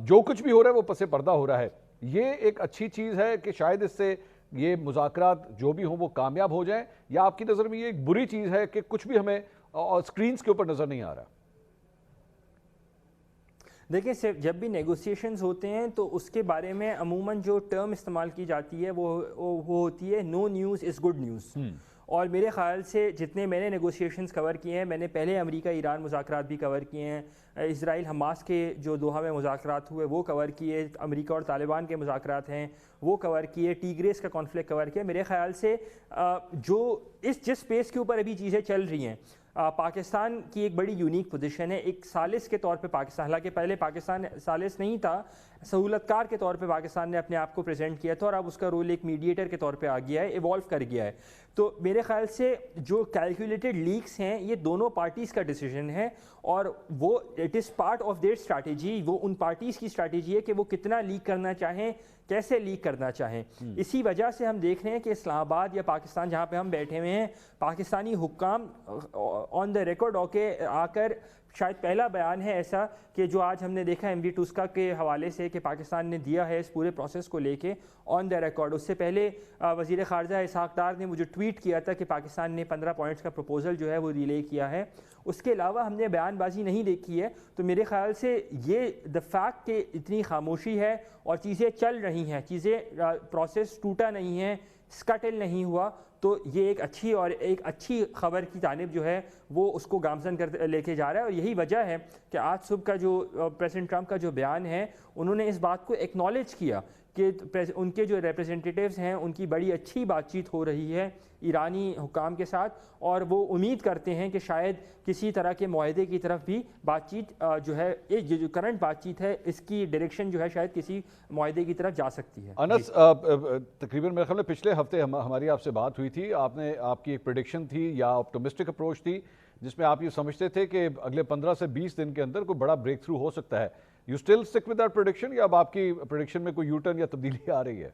جو کچھ بھی ہو رہا ہے وہ پس پردہ ہو رہا ہے. یہ ایک اچھی چیز ہے کہ شاید اس سے یہ مذاکرات جو بھی ہوں وہ کامیاب ہو جائیں، یا آپ کی نظر میں یہ ایک بری چیز ہے کہ کچھ بھی ہمیں اسکرینز کے اوپر نظر نہیں آ رہا؟ دیکھیں صرف جب بھی نیگوسیشنز ہوتے ہیں تو اس کے بارے میں عموماً جو ٹرم استعمال کی جاتی ہے وہ ہوتی ہے نو نیوز از گڈ نیوز. اور میرے خیال سے جتنے میں نے نیگوسیشنز کور کیے ہیں، میں نے پہلے امریکہ ایران مذاکرات بھی کور کیے ہیں، اسرائیل حماس کے جو دوحہ میں مذاکرات ہوئے وہ کور کیے، امریکہ اور طالبان کے مذاکرات ہیں وہ کور کیے، ٹیگریس کا کانفلکٹ کور کیا. میرے خیال سے جو جس سپیس کے اوپر ابھی چیزیں چل رہی ہیں، پاکستان کی ایک بڑی یونیک پوزیشن ہے ایک ثالث کے طور پہ. پاکستان حالانکہ پہلے پاکستان ثالث نہیں تھا، سہولت کار کے طور پہ پاکستان نے اپنے آپ کو پریزنٹ کیا تھا، اور اب اس کا رول ایک میڈیٹر کے طور پہ آ گیا ہے، ایوالو کر گیا ہے. تو میرے خیال سے جو کیلکولیٹڈ لیکس ہیں یہ دونوں پارٹیز کا ڈیسیجن ہے، اور وہ it is part of their strategy. وہ ان پارٹیز کی اسٹریٹجی ہے کہ وہ کتنا لیک کرنا چاہیں، کیسے لیک کرنا چاہیں. اسی وجہ سے ہم دیکھ رہے ہیں کہ اسلام آباد یا پاکستان جہاں پہ ہم بیٹھے ہوئے ہیں، پاکستانی حکام آن دا ریکارڈ آ کر شاید پہلا بیان ہے ایسا کہ جو آج ہم نے دیکھا MV ٹوسکا کے حوالے سے کہ پاکستان نے دیا ہے اس پورے پروسیس کو لے کے آن دا ریکارڈ. اس سے پہلے وزیر خارجہ اسحاق ڈار نے مجھے ٹویٹ کیا تھا کہ پاکستان نے 15 پوائنٹس کا پروپوزل جو ہے وہ ریلے کیا ہے. اس کے علاوہ ہم نے بیان بازی نہیں دیکھی ہے. تو میرے خیال سے یہ دا فیکٹ کہ اتنی خاموشی ہے اور چیزیں چل رہی ہیں، چیزیں پروسیس ٹوٹا نہیں ہے، اسکٹل نہیں ہوا، تو یہ ایک اچھی اور ایک اچھی خبر کی جانب جو ہے وہ اس کو گامزن کر لے کے جا رہا ہے. اور یہی وجہ ہے کہ آج صبح کا جو پریزیڈنٹ ٹرمپ کا جو بیان ہے، انہوں نے اس بات کو ایکنالج کیا کہ ان کے جو ریپریزنٹیٹیوز ہیں ان کی بڑی اچھی بات چیت ہو رہی ہے ایرانی حکام کے ساتھ، اور وہ امید کرتے ہیں کہ شاید کسی طرح کے معاہدے کی طرف بھی بات چیت جو ہے جو کرنٹ بات چیت ہے اس کی ڈائریکشن جو ہے شاید کسی معاہدے کی طرف جا سکتی ہے. انس، تقریباً میرے خیال میں پچھلے ہفتے ہماری آپ سے بات ہوئی تھی، آپ کی ایک پریڈکشن تھی یا آپٹمسٹک اپروچ تھی جس میں آپ یہ سمجھتے تھے کہ اگلے 15 سے 20 دن کے اندر کوئی بڑا بریک تھرو ہو سکتا ہے. You still stick with that prediction, یا اب آپ کی پریڈکشن میں کوئی یو ٹرن یا تبدیلی آ رہی ہے؟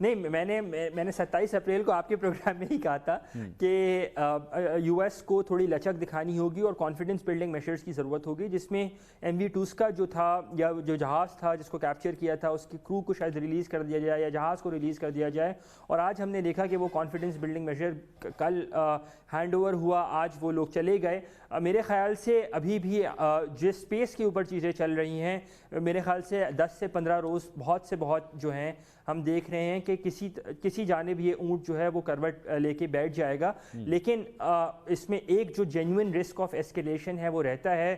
نہیں، میں نے 27 اپریل کو آپ کے پروگرام میں ہی کہا تھا کہ یو ایس کو تھوڑی لچک دکھانی ہوگی اور کانفیڈنس بلڈنگ میشرز کی ضرورت ہوگی، جس میں MV ٹوسکا جو تھا یا جو جہاز تھا جس کو کیپچر کیا تھا اس کی کرو کو شاید ریلیز کر دیا جائے یا جہاز کو ریلیز کر دیا جائے. اور آج ہم نے دیکھا کہ وہ کانفیڈنس بلڈنگ میشر کل ہینڈ اوور ہوا، آج وہ لوگ چلے گئے. میرے خیال سے ابھی بھی جس اسپیس کے اوپر چیزیں چل رہی ہیں، میرے خیال سے 10 سے 15 روز بہت سے بہت جو ہیں ہم دیکھ رہے ہیں کہ کسی جانب یہ اونٹ جو ہے وہ کروٹ لے کے بیٹھ جائے گا. لیکن اس میں ایک جو جینوئن رسک آف ایسکیلیشن ہے وہ رہتا ہے.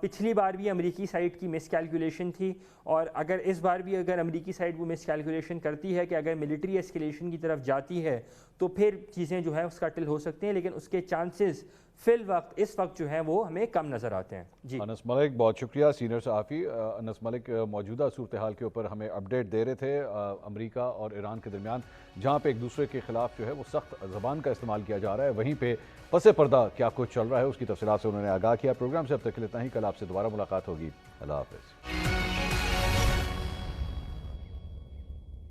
پچھلی بار بھی امریکی سائڈ کی مس کیلکولیشن تھی، اور اگر اس بار بھی اگر امریکی سائڈ وہ مس کیلکولیشن کرتی ہے کہ اگر ملٹری ایسکیلیشن کی طرف جاتی ہے تو پھر چیزیں جو ہیں اسکٹل ہو سکتی ہیں، لیکن اس کے چانسز فی الوقت اس وقت جو ہیں وہ ہمیں کم نظر آتے ہیں. جی انس ملک، بہت شکریہ. سینئر صحافی انس ملک موجودہ صورتحال کے اوپر ہمیں اپڈیٹ دے رہے تھے امریکہ اور ایران کے درمیان، جہاں پہ ایک دوسرے کے خلاف جو ہے وہ سخت زبان کا استعمال کیا جا رہا ہے، وہیں پہ پس پردہ کیا کچھ چل رہا ہے اس کی تفصیلات سے انہوں نے آگاہ کیا. پروگرام سے اب تک کے لیے اتنا ہی. کل آپ سے دوبارہ ملاقات ہوگی. اللہ حافظ.